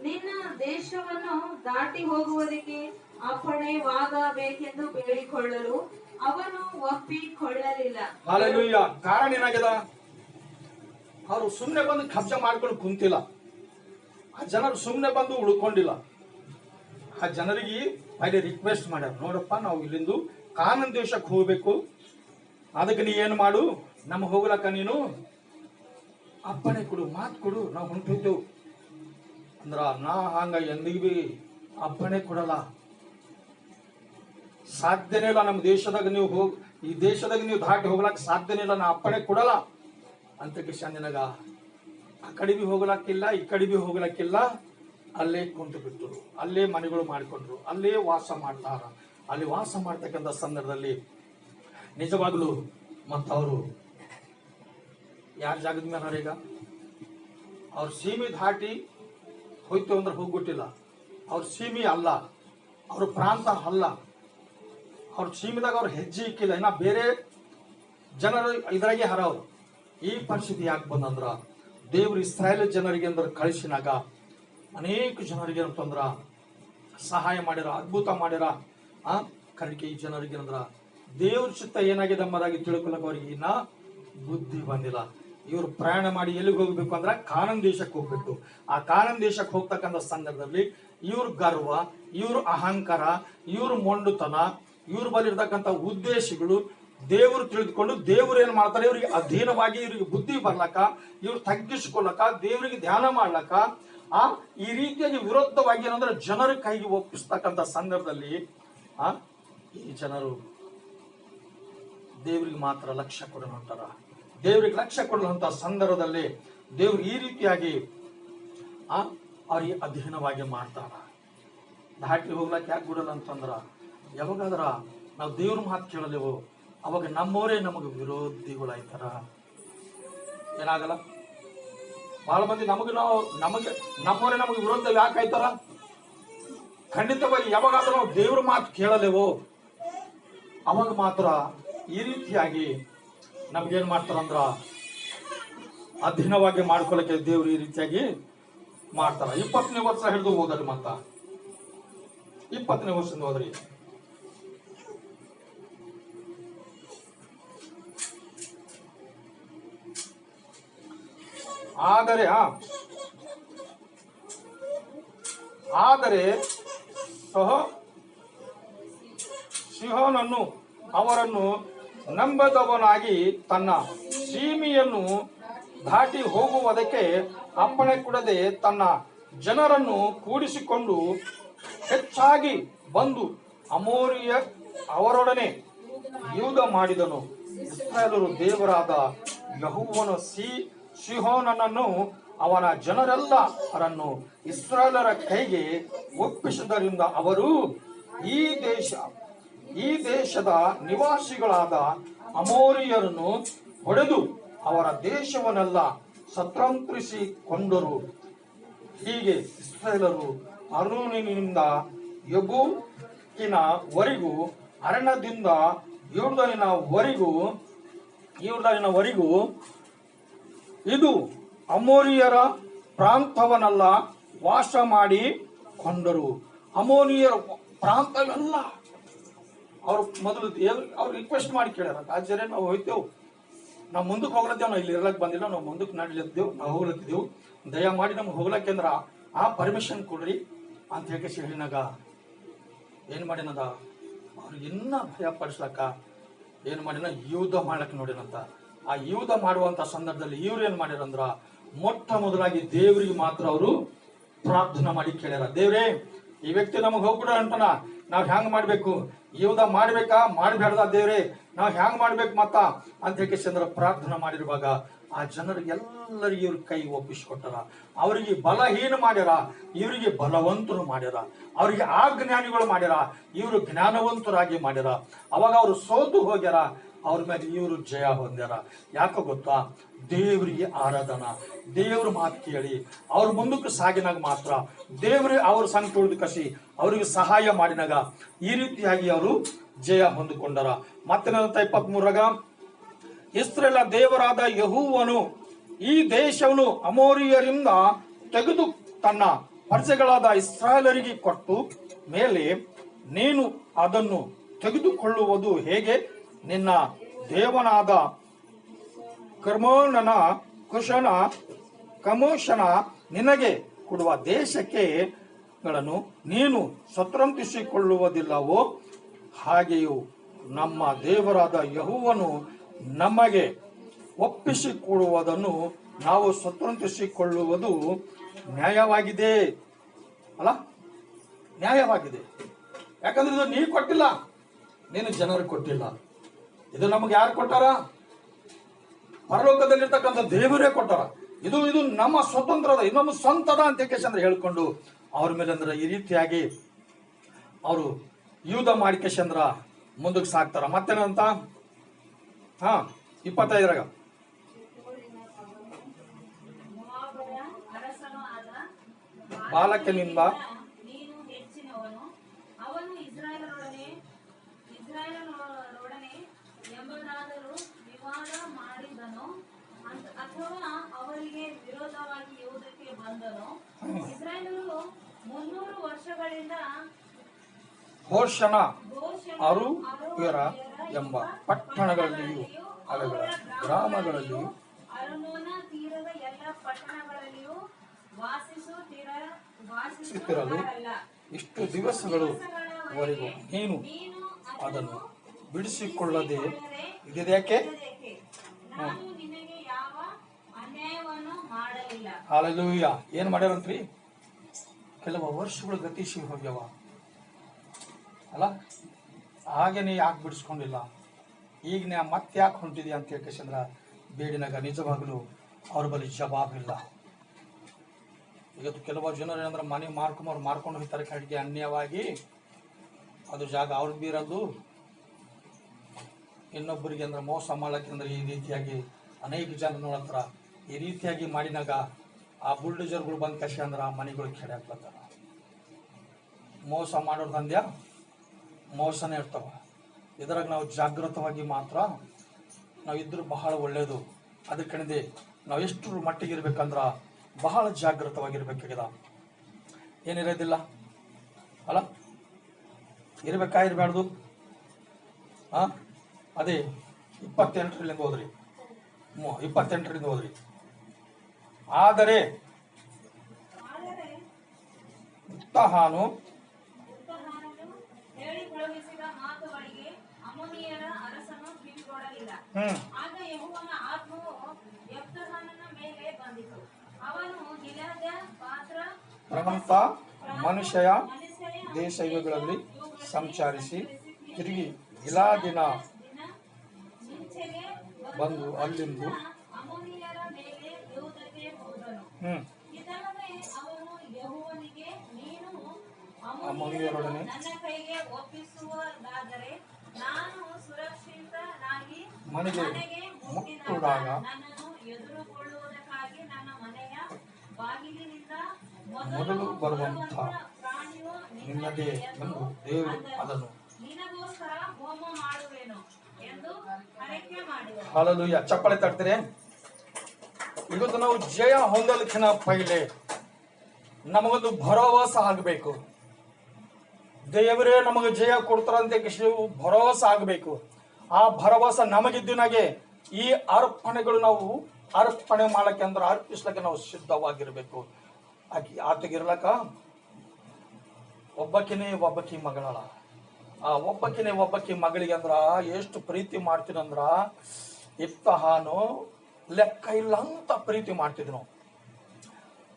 ನಿನ್ನ ದೇಶವನ್ನು ದಾಟಿ ಹೋಗುವುದಕ್ಕೆ ಅಪ್ಪಣೆವಾಗಬೇಕೆಂದು ಬೇಡಿಕೊಳ್ಳಲು ಅವನು ಒಪ್ಪಿಕೊಳ್ಳಲಿಲ್ಲ. ಹಾಲೆಲೂಯ. ಕಾರಣ ಏನಾಗ್ಯದ? ಅವರು ಸುಮ್ಮನೆ ಬಂದು ಕಬ್ಜಾ ಮಾಡ್ಕೊಂಡು ಕುಂತಿಲ್ಲ. ಆ ಜನರು ಸುಮ್ಮನೆ ಬಂದು ಉಳ್ಕೊಂಡಿಲ್ಲ. ಆ ಜನರಿಗೆ ಅಲ್ಲಿ ರಿಕ್ವೆಸ್ಟ್ ಮಾಡ್ಯಾರ, ನೋಡಪ್ಪ ನಾವು ಇಲ್ಲಿಂದು ಕಾನಾನ್ ದೇಶಕ್ಕೆ ಹೋಗ್ಬೇಕು, ಅದಕ್ಕೆ ನೀ ಏನು ಮಾಡು, ನಮ್ಮ ಹೋಗ್ಲಕ್ಕ ನೀನು ಅಪ್ಪಣೆ ಕೊಡು, ಮಾತು ಕೊಡು, ನಾವು ಹೊಂಟಿದ್ದೆವು ಅಂದ್ರ ನಾ ಹಂಗ ಎಂದಿಗೂ ಬಿ ಅಪ್ಪಣೆ ಕೊಡಲ್ಲ, ಸಾಧ್ಯನೇ ಇಲ್ಲ. ನಮ್ಮ ದೇಶದಾಗ ನೀವು ಈ ದೇಶದಾಗ ನೀವು ದಾಟಿ ಹೋಗ್ಲಕ್ ಸಾಧ್ಯನೇ ಇಲ್ಲ, ನಾ ಅಪ್ಪಣೆ ಕೊಡಲ್ಲ ಅಂತ ಕಿಶನ್ ನಿನಗ ಆ ಕಡೆ ಬಿ ಹೋಗ್ಲಕ್ಕಿಲ್ಲ, ಈ ಕಡೆ ಬಿ ಹೋಗ್ಲಕ್ಕಿಲ್ಲ. ಅಲ್ಲೇ ಕುಂತು ಬಿಟ್ಟರು, ಅಲ್ಲೇ ಮನೆಗಳು ಮಾಡಿಕೊಂಡ್ರು, ಅಲ್ಲೇ ವಾಸ ಮಾಡ್ತಾರ. ಅಲ್ಲಿ ವಾಸ ಮಾಡ್ತಕ್ಕಂಥ ಸಂದರ್ಭದಲ್ಲಿ ನಿಜವಾಗ್ಲು ಮತ್ತವರು ಯಾರ ಜಾಗದ ಮೇಲೆ ಈಗ ಅವ್ರ ಸೀಮೆ ದಾಟಿ ಹೋಯ್ತು ಅಂದ್ರೆ ಹೋಗ್ಬಿಟ್ಟಿಲ್ಲ. ಅವ್ರ ಸೀಮೆ ಅಲ್ಲ, ಅವ್ರ ಪ್ರಾಂತ ಅಲ್ಲ, ಅವ್ರ ಸೀಮೆದಾಗ ಅವ್ರ ಹೆಜ್ಜೆ ಇಕ್ಕಿಲ್ಲ. ಇನ್ನ ಬೇರೆ ಜನರು ಇದ್ರಾಗೆ ಹರವ್ರು. ಈ ಪರಿಸ್ಥಿತಿ ಯಾಕೆ ಬಂದಂದ್ರ ದೇವ್ರು ಇಸ್ರಾಯೇಲ್ ಜನರಿಗೆ ಅಂದ್ರೆ ಕಳಿಸಿನಾಗ ಅನೇಕ ಜನರಿಗೆ ಅಂತಂದ್ರ ಸಹಾಯ ಮಾಡ್ಯಾರ, ಅದ್ಭುತ ಮಾಡ್ಯಾರ. ಕಡೆಗೆ ಈ ಜನರಿಗೆ ಅಂದ್ರ ದೇವ್ರ ಚಿತ್ತ ಏನಾಗಿದೆ ಎಂಬುದಾಗಿ ತಿಳ್ಕೊಳಕ್ ಅವ್ರಿಗೆ ಇನ್ನ ಬುದ್ಧಿ ಬಂದಿಲ್ಲ. ಇವ್ರು ಪ್ರಯಾಣ ಮಾಡಿ ಎಲ್ಲಿಗೆ ಹೋಗ್ಬೇಕು ಅಂದ್ರ ಕಾನಾನ್ ದೇಶಕ್ಕೆ ಹೋಗ್ಬೇಕು. ಆ ಕಾನಾನ್ ದೇಶಕ್ಕೆ ಹೋಗ್ತಕ್ಕಂಥ ಸಂದರ್ಭದಲ್ಲಿ ಇವ್ರ ಗರ್ವ, ಇವ್ರ ಅಹಂಕಾರ, ಇವ್ರ ಮೊಂಡುತನ, ಇವ್ರ ಬಲ್ಲಿರ್ತಕ್ಕಂಥ ಉದ್ದೇಶಗಳು ದೇವರು ತಿಳಿದುಕೊಂಡು ದೇವ್ರು ಏನ್ ಮಾಡ್ತಾರೆ, ಇವ್ರಿಗೆ ಅಧೀನವಾಗಿ ಇವ್ರಿಗೆ ಬುದ್ಧಿ ಬರ್ಲಕ್ಕ, ಇವ್ರು ತಗ್ಗಿಸ್ಕೊಳಕ, ದೇವರಿಗೆ ಧ್ಯಾನ ಮಾಡ್ಲಕ್ಕ ಈ ರೀತಿಯಾಗಿ ವಿರುದ್ಧವಾಗಿ ಏನಂದ್ರೆ ಜನರ ಕೈಗೆ ಒಪ್ಪಿಸ್ತಕ್ಕಂಥ ಸಂದರ್ಭದಲ್ಲಿ ಈ ಜನರು ದೇವರಿಗೆ ಮಾತ್ರ ಲಕ್ಷ್ಯ ಕೊಡೋಣ. ದೇವರಿಗೆ ಲಕ್ಷ್ಯ ಕೊಡುವಂತ ಸಂದರ್ಭದಲ್ಲಿ ದೇವ್ರು ಈ ರೀತಿಯಾಗಿ ಅವ್ರಿಗೆ ಅಧೀನವಾಗಿ ಮಾಡ್ತಾರ. ದಾಟಿ ಹೋಗ್ಲಕ್ಕೆ ಯಾಕೆ ಬಿಡಲ್ಲ ಅಂತಂದ್ರ ಯಾವಾಗಾದ್ರ ನಾವು ದೇವ್ರ ಮಾತು ಕೇಳಲೇವು, ಅವಾಗ ನಮ್ಮವರೇ ನಮಗೆ ವಿರೋಧಿಗಳಾಯ್ತಾರ. ಏನಾಗಲ್ಲ, ಬಹಳ ಮಂದಿ ನಮ್ಮವರೇ ನಮಗೆ ವಿರೋಧ ಯಾಕೆ ಆಯ್ತಾರ? ಖಂಡಿತವಾಗಿ ಯಾವಾಗಾದ್ರೂ ನಾವು ದೇವ್ರ ಮಾತು ಕೇಳಲೇವೋ ಅವಾಗ ಮಾತ್ರ ಈ ರೀತಿಯಾಗಿ ನಮ್ಗೇನ್ ಮಾಡ್ತಾರಂದ್ರ ಅಧೀನವಾಗಿ ಮಾಡ್ಕೊಳಕ್ಕೆ ದೇವ್ರು ಈ ರೀತಿಯಾಗಿ ಮಾಡ್ತಾರ. 20ನೇ ವರ್ಷ ಹಿಡಿದು ಹೋದ್ರಿ, ಮತ್ತ 20ನೇ ವರ್ಷದಿಂದ ಹೋದ್ರಿ. ಆದರೆ ಸಿಹೋನನ್ನು ಅವರನ್ನು ನಂಬದವನಾಗಿ ತನ್ನ ಸೀಮೆಯನ್ನು ದಾಟಿ ಹೋಗುವುದಕ್ಕೆ ಅಪ್ಪಣೆ ಕೊಡದೆ ತನ್ನ ಜನರನ್ನು ಕೂಡಿಸಿಕೊಂಡು ಹೆಚ್ಚಾಗಿ ಬಂದು ಅಮೋರಿಯ ಅವರೊಡನೆ ಯುದ್ಧ ಮಾಡಿದನು. ಇಸ್ರಾಯೇಲರು ದೇವರಾದ ಯೆಹೋವನು ಸಿಹೋನನನ್ನು ಅವನ ಜನರೆಲ್ಲರನ್ನು ಇಸ್ರಾಯೇಲರ ಕೈಗೆ ಒಪ್ಪಿಸಿದ್ದರಿಂದ ಅವರು ಈ ದೇಶದ ನಿವಾಸಿಗಳಾದ ಅಮೋರಿಯರನ್ನು ಹೊಡೆದು ಅವರ ದೇಶವನ್ನೆಲ್ಲ ಸ್ವತಂತ್ರಿಸಿಕೊಂಡರು. ಹೀಗೆ ಇಸ್ರಾಯೇಲರು ಅರ್ನೋನಿನಿಂದ ಯೆಬೂಕಿನ ವರೆಗೂ ಅರಣ್ಯದಿಂದ ಯೋರ್ದಾನಿನವರೆಗೂ ಇದು ಅಮೋರಿಯರ ಪ್ರಾಂತವನ್ನೆಲ್ಲ ವಾಸ ಮಾಡಿ ಕೊಂಡರು. ಅಮೋರಿಯರ ಪ್ರಾಂತವೆಲ್ಲ ಅವ್ರು ಮೊದಲು ಅವ್ರು ರಿಕ್ವೆಸ್ಟ್ ಮಾಡಿ ಕೇಳ್ಯಾರ, ಆಚಾರ್ಯ ನಾವು ಹೋಯ್ತೇವು, ನಾವು ಮುಂದಕ್ಕೆ ಹೋಗ್ಲತ್ತೇವ್, ನಾವು ಇಲ್ಲಿ ಇರ್ಲಕ್ ಬಂದಿಲ್ಲ, ನಾವು ಮುಂದಕ್ಕೆ ನಡಿಲತ್ತೇವು, ನಾವು ಹೋಗ್ಲತ್ತಿದ್ದೆವು, ದಯಮಾಡಿ ನಮ್ಗೆ ಹೋಗ್ಲಕ್ಕೆ ಅಂದ್ರ ಪರ್ಮಿಷನ್ ಕೊಡ್ರಿ ಅಂತ ಹೇಳಿನಾಗ ಏನ್ ಮಾಡಿನದ ಅವ್ರಿಗೆ ಇನ್ನ ಭಯ ಪಡಿಸ್ಲಕ್ಕ ಏನ್ ಮಾಡಿನ ಯುದ್ಧ ಮಾಡ್ಲಕ್ ನೋಡಿನಂತ. ಆ ಯುದ್ಧ ಮಾಡುವಂತ ಸಂದರ್ಭದಲ್ಲಿ ಇವ್ರು ಏನ್ ಮಾಡ್ಯಾರಂದ್ರ ಮೊಟ್ಟ ಮೊದಲಾಗಿ ದೇವ್ರಿಗೆ ಮಾತ್ರ ಅವರು ಪ್ರಾರ್ಥನೆ ಮಾಡಿ ಕೇಳ್ಯಾರ, ದೇವ್ರೇ ಈ ವ್ಯಕ್ತಿ ನಮಗ್ ಹೋಗ್ಬಿಡ ಅಂತಾನ, ನಾವ್ ಹ್ಯಾಂಗ್ ಮಾಡ್ಬೇಕು, ಯುದ್ಧ ಮಾಡ್ಬೇಕಾ ಮಾಡ್ಬೇಡ್ದ ದೇವ್ರೆ, ನಾವ್ ಹ್ಯಾಂಗ್ ಮಾಡ್ಬೇಕು ಮತ್ತ ಅಂತ ಹೇಳಿ ಪ್ರಾರ್ಥನೆ ಮಾಡಿರುವಾಗ ಆ ಜನರಿಗೆಲ್ಲರಿಗೆ ಇವ್ರ ಕೈ ಒಪ್ಪಿಸ್ಕೊಟ್ಟಾರ. ಅವರಿಗೆ ಬಲಹೀನ ಮಾಡ್ಯಾರ, ಇವರಿಗೆ ಬಲವಂತರು ಮಾಡ್ಯಾರ, ಅವರಿಗೆ ಅಜ್ಞಾನಿಗಳು ಮಾಡ್ಯಾರ, ಇವರು ಜ್ಞಾನವಂತರಾಗಿ ಮಾಡ್ಯಾರ. ಅವಾಗ ಅವರು ಸೋತು ಹೋಗ್ಯಾರ, ಅವ್ರ ಮೇಲೆ ಇವರು ಜಯ ಹೊಂದ್ಯಾರ. ಯಾಕೆ ಗೊತ್ತಾ, ದೇವರಿಗೆ ಆರಾಧನಾ, ದೇವ್ರ ಮಾತು ಕೇಳಿ ಅವ್ರ ಮುಂದಕ್ಕೆ ಸಾಗಿನಾಗ ಮಾತ್ರ ದೇವ್ರೆ ಅವ್ರ ಸಂಕಟ ಉಳಿದು ಕಸಿ ಅವ್ರಿಗೆ ಸಹಾಯ ಮಾಡಿನಾಗ ಈ ರೀತಿಯಾಗಿ ಅವರು ಜಯ ಹೊಂದಿಕೊಂಡಾರ. ಮತ್ತೆ 23ರಾಗ ಇಸ್ರಾಯೇಲ ದೇವರಾದ ಯೆಹೋವನು ಈ ದೇಶವನ್ನು ಅಮೋರಿಯರಿಂದ ತೆಗೆದು ತನ್ನ ಪ್ರಜೆಗಳಾದ ಇಸ್ರಾಯೇಲರಿಗೆ ಕೊಟ್ಟು ಮೇಲೆ ನೀನು ಅದನ್ನು ತೆಗೆದುಕೊಳ್ಳುವುದು ಹೇಗೆ? ನಿನ್ನ ದೇವನಾದ ಕರ್ಮೋನನ ಕುಶನ ಕಮೋಷನ ನಿನಗೆ ಕೊಡುವ ದೇಶಕ್ಕೆ ಗಳನ್ನು ನೀನು ಸ್ವತಂತ್ರಿಸಿಕೊಳ್ಳುವುದಿಲ್ಲವೋ? ಹಾಗೆಯೂ ನಮ್ಮ ದೇವರಾದ ಯೆಹೋವನು ನಮಗೆ ಒಪ್ಪಿಸಿಕೊಡುವುದನ್ನು ನಾವು ಸ್ವತಂತ್ರಿಸಿಕೊಳ್ಳುವುದು ನ್ಯಾಯವಾಗಿದೆ ಅಲ್ಲ? ನ್ಯಾಯವಾಗಿದೆ. ಯಾಕಂದ್ರೆ ಇದು ನೀ ಕೊಟ್ಟಿಲ್ಲ, ನೀನು ಜನರು ಕೊಟ್ಟಿಲ್ಲ. ಇದು ನಮಗೆ ಯಾರು ಕೊಟ್ಟಾರ? ಪರಲೋಕದಲ್ಲಿರ್ತಕ್ಕಂಥ ದೇವರೇ ಕೊಟ್ಟಾರ. ಇದು ಇದು ನಮ್ಮ ಸ್ವತಂತ್ರದ, ಇದು ನಮ್ಮ ಸ್ವಂತದ ಅಂತ ಕೇಶಂದ್ರೆ ಹೇಳ್ಕೊಂಡು ಅವ್ರ ಮೇಲೆ ಅಂದ್ರೆ ಈ ರೀತಿಯಾಗಿ ಅವರು ಯುದ್ಧ ಮಾಡಿ ಕೇಶಂದ್ರ ಮುಂದಕ್ಕೆ ಸಾಕ್ತಾರ. ಮತ್ತೇನಂತ 25 ಮೋವಾಬರ ಅರಸನೂ ಆದ ಬಾಲಕನಿಂದ ನೀನು ಹೆಚ್ಚಿನವನು. ಅವನು ಇಸ್ರಾಯೇಲರೊಡನೆ ಎಂಬುದಾದರೂ ವಿವಾದ ಮಾಡಿದನು ಅಥವಾ ಅವರಿಗೆ ವಿರೋಧವಾಗಿ ಯುದ್ಧಕ್ಕೆ ಬಂದನು. ಇಸ್ರಾಯೇಲರು 300 ವರ್ಷಗಳಿಂದ ಹೋಷಣ ಗೋಷೆನ, ಅರೋಯೇರ ಎಂಬ ಪಟ್ಟಣಗಳಲ್ಲಿಯೂ ಅವುಗಳ ಗ್ರಾಮಗಳಲ್ಲಿಯೂ ಅರ್ನೋನ ತೀರದ ಎಲ್ಲ ಪಟ್ಟಣಗಳಲ್ಲಿಯೂ ವಾಸಿಸುತ್ತಿರಲು ಇಷ್ಟು ದಿವಸಗಳವರೆಗೂ ನೀನು ಅದನ್ನು ಬಿಡಿಸಿಕೊಳ್ಳದೆ ಇದ್ಯಾಕೆ? ನಾನು ನಿನಗೆ ಯಾವ ಅನ್ಯಾಯವನ್ನು ಮಾಡಲಿಲ್ಲ. ಹಾಲೆಲೂಯ. ಏನ್ ಮಾಡ್ಯಾರಂತ್ರಿ? ಕೆಲವು ವರ್ಷಗಳು ಗತಿಸಿ ಹೋಗ್ಯವ ಅಲ್ಲ, ಹಾಗೆ ನೀ ಯಾಕೆ ಬಿಡಿಸ್ಕೊಂಡಿಲ್ಲ, ಈಗ ನಾ ಮತ್ತೆ ಯಾಕೆ ಹೊಂಟಿದ್ಯಾ ಅಂತ ಹೇಳ್ಕಂದ್ರ ಬೇಡಿನಾಗ ನಿಜವಾಗಲೂ ಅವ್ರ ಬಳಿ ಜವಾಬಿಲ್ಲ. ಇವತ್ತು ಕೆಲವು ಜನರು ಏನಂದ್ರೆ ಮನೆ ಮಾರ್ಕೊಂಡು ಹೋಗ್ತಾರೆ ಕಡೆಗೆ ಅನ್ಯವಾಗಿ. ಅದು ಜಾಗ ಅವ್ರಿಗೆ ಬೀರದು, ಇನ್ನೊಬ್ಬರಿಗೆ ಅಂದ್ರೆ ಮೋಸ ಮಾಡಕ್ಕೆ ಅಂದ್ರೆ ಈ ರೀತಿಯಾಗಿ ಅನೇಕ ಜನರ ಹತ್ರ ಈ ರೀತಿಯಾಗಿ ಮಾಡಿನಾಗ ಆ ಬುಲ್ಡೋಜರ್ಗಳು ಬಂದ ಕಷ್ಟ ಅಂದ್ರೆ ಆ ಮನೆಗಳು ಕೆಡಾಕ್ಲತ್ತಾರ. ಮೋಸ ಮಾಡೋದು ಅಂದ್ಯ ಮೋಸನೇ ಇರ್ತಾವ. ಇದರಾಗ ನಾವು ಜಾಗೃತವಾಗಿ ಮಾತ್ರ ನಾವಿದ್ರೂ ಬಹಳ ಒಳ್ಳೆಯದು. ಅದ್ರ ಕಣಿದೆ ನಾವು ಎಷ್ಟು ಮಟ್ಟಿಗೆ ಇರ್ಬೇಕಂದ್ರ ಬಹಳ ಜಾಗೃತವಾಗಿರ್ಬೇಕಾಗಿದೆ. ಏನಿರೋದಿಲ್ಲ ಅಲ್ಲ, ಇರ್ಬೇಕಾಗಿರ್ಬಾರ್ದು. ಅದೇ 28ರಿಂದ ಹೋದ್ರಿ, 28ರಿಂದ ಹೋದ್ರಿ. ಆದರೆ ಉತ್ತಹಾನು ಹೇಳಿ ಕಳುಹಿಸಿದ ಮಾತುಗಳಿಗೆ ಅಮ್ಮೋನಿಯರ ಅರಸನು ಕಿವಿಗೊಡಲಿಲ್ಲ. ಆಗ ಯೆಹೋವನ ಆತ್ಮವು ಯೆಫ್ತಾಹನ ಮೇಲೆ ಬಂದಿತು. ಅವನು ಗಿಲ್ಯಾದ ಪ್ರಮಂತ ಮನುಷ್ಯ ದೇಶ ಇವುಗಳಲ್ಲಿ ಸಂಚರಿಸಿ ತಿರುಗಿ ಗಿಲಾದಿನ ಬಂದು ಅಲ್ಲಿಂದು ಅಮ್ಮೋನಿಯರ ಮೇಲೆ ಯುದ್ಧಕ್ಕೆ ಹೋದನು. ಇದಲ್ಲದೆ ಅವನು ಯೆಹೋವನಿಗೆ, ನೀನು ಅಮ್ಮೋನಿಯರೊಡನೆ ನನ್ನ ಕೈಗೆ ಒಪ್ಪಿಸುವುದಾದರೆ ನಾನು ಸುರಕ್ಷಿತನಾಗಿ ಮನೆಗೆ ಮುಟ್ಟಿದಾಗ ನನ್ನನ್ನು ಎದುರುಗೊಳ್ಳುವುದಕ್ಕಾಗಿ ನನ್ನ ಮನೆಯ ಬಾಗಿಲಿನಿಂದ ಮೊದಲು ಬರುವಂತ ಪ್ರಾಣಿಯು ನಿನ್ನದೇ ಎಂದು ದೇವರು ಅದನ್ನು ನಿನಗೋಸ್ಕರ ಹೋಮ ಮಾಡುವೆನು ಎಂದು ಹರಕೆ ಮಾಡಿದನು. ಹಾಲೆಲೂಯ. ಚಪ್ಪಳೆ ತಟ್ತೀರಿ. ಇವತ್ತು ನಾವು ಜಯ ಹೊಂದಲಿಕ್ಕಿನ ಪೈಲೆ ನಮಗೊಂದು ಭರವಸೆ ಆಗಬೇಕು. ದೇವರೇ ನಮಗೆ ಜಯ ಕೊಡ್ತಾರಂತೆ ಭರವಸೆ ಆಗಬೇಕು. ಆ ಭರವಸೆ ನಮಗಿದ್ದಿನಾಗೆ ಈ ಅರ್ಪಣೆಗಳು ನಾವು ಅರ್ಪಣೆ ಮಾಡಕ್ಕೆ ಅಂದ್ರೆ ಅರ್ಪಿಸ್ಲಕ್ಕೆ ನಾವು ಸಿದ್ಧವಾಗಿರ್ಬೇಕು. ಆತಗಿರ್ಲಕ್ಕ ಒಬ್ಬಕ್ಕಿ ಮಗಳಳ. ಆ ಒಬ್ಬಕ್ಕಿ ಮಗಳಿಗೆ ಅಂದ್ರ ಎಷ್ಟು ಪ್ರೀತಿ ಮಾಡ್ತೀನಂದ್ರ ಇಫ್ತಾಹನು ಲೆಕ್ಕ ಇಲ್ಲ ಅಂತ ಪ್ರೀತಿ ಮಾಡ್ತಿದ್ನು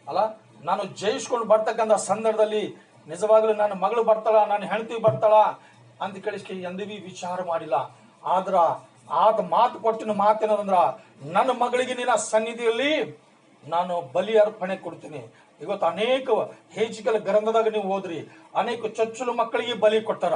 ಅಲ್ಲ. ನಾನು ಜಯಿಸ್ಕೊಂಡು ಬರ್ತಕ್ಕಂಥ ಸಂದರ್ಭದಲ್ಲಿ ನಿಜವಾಗ್ಲೂ ನನ್ನ ಮಗಳು ಬರ್ತಾಳ, ನನ್ನ ಹೆಂಡತಿ ಬರ್ತಾಳ ಅಂತ ಕಳಿಸ್ಕೆ ಎಂದಿಗೂ ವಿಚಾರ ಮಾಡಿಲ್ಲ. ಆದ್ರ ಆದ ಮಾತು ಕೊಟ್ಟಿನ ಮಾತೇನಂದ್ರ ನನ್ನ ಮಗಳಿಗೆ ನಿನ್ನ ಸನ್ನಿಧಿಯಲ್ಲಿ ನಾನು ಬಲಿ ಅರ್ಪಣೆ ಕೊಡ್ತೀನಿ. ಇವತ್ತು ಅನೇಕ ಹೇಜಿಕಲ್ ಗ್ರಂಥದಾಗ ನೀವು ಹೋದ್ರಿ, ಅನೇಕ ಚೊಚ್ಚಲು ಮಕ್ಕಳಿಗೆ ಬಲಿ ಕೊಟ್ಟಾರ,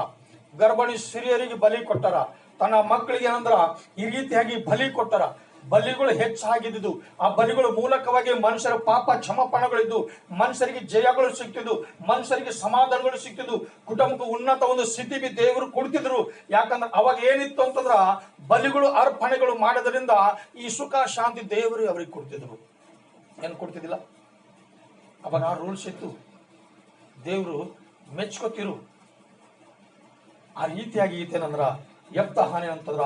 ಗರ್ಭಿಣಿ ಸ್ತ್ರೀಯರಿಗೆ ಬಲಿ ಕೊಟ್ಟಾರ, ತನ್ನ ಮಕ್ಕಳಿಗೆ ಏನಂದ್ರ ಈ ರೀತಿಯಾಗಿ ಬಲಿ ಕೊಟ್ಟಾರ. ಬಲಿಗಳು ಹೆಚ್ಚಾಗಿದ್ದು, ಆ ಬಲಿಗಳು ಮೂಲಕವಾಗಿ ಮನುಷ್ಯರ ಪಾಪ ಕ್ಷಮಾಪಣೆಗಳಿದ್ದು, ಮನುಷ್ಯರಿಗೆ ಜಯಗಳು ಸಿಕ್ತಿದ್ದು, ಮನುಷ್ಯರಿಗೆ ಸಮಾಧಾನಗಳು ಸಿಕ್ತಿದ್ದು, ಕುಟುಂಬಕ್ಕೆ ಉನ್ನತ ಒಂದು ಸ್ಥಿತಿ ದೇವರು ಕೊಡ್ತಿದ್ರು. ಯಾಕಂದ್ರೆ ಅವಾಗ ಏನಿತ್ತು ಅಂತಂದ್ರ ಬಲಿಗಳು ಅರ್ಪಣೆಗಳು ಮಾಡೋದ್ರಿಂದ ಈ ಸುಖ ಶಾಂತಿ ದೇವರು ಅವ್ರಿಗೆ ಕೊಡ್ತಿದ್ರು. ಏನ್ ಕೊಡ್ತಿದ್ದಿಲ್ಲ ಅವಾಗ ಆ ರೂಲ್ಸ್ ಇತ್ತು. ದೇವರು ಮೆಚ್ಕೋತಿರು. ಆ ರೀತಿಯಾಗಿ ಈತೇನಂದ್ರ ಯೆಫ್ತಾಹನೇ ಅಂತಂದ್ರ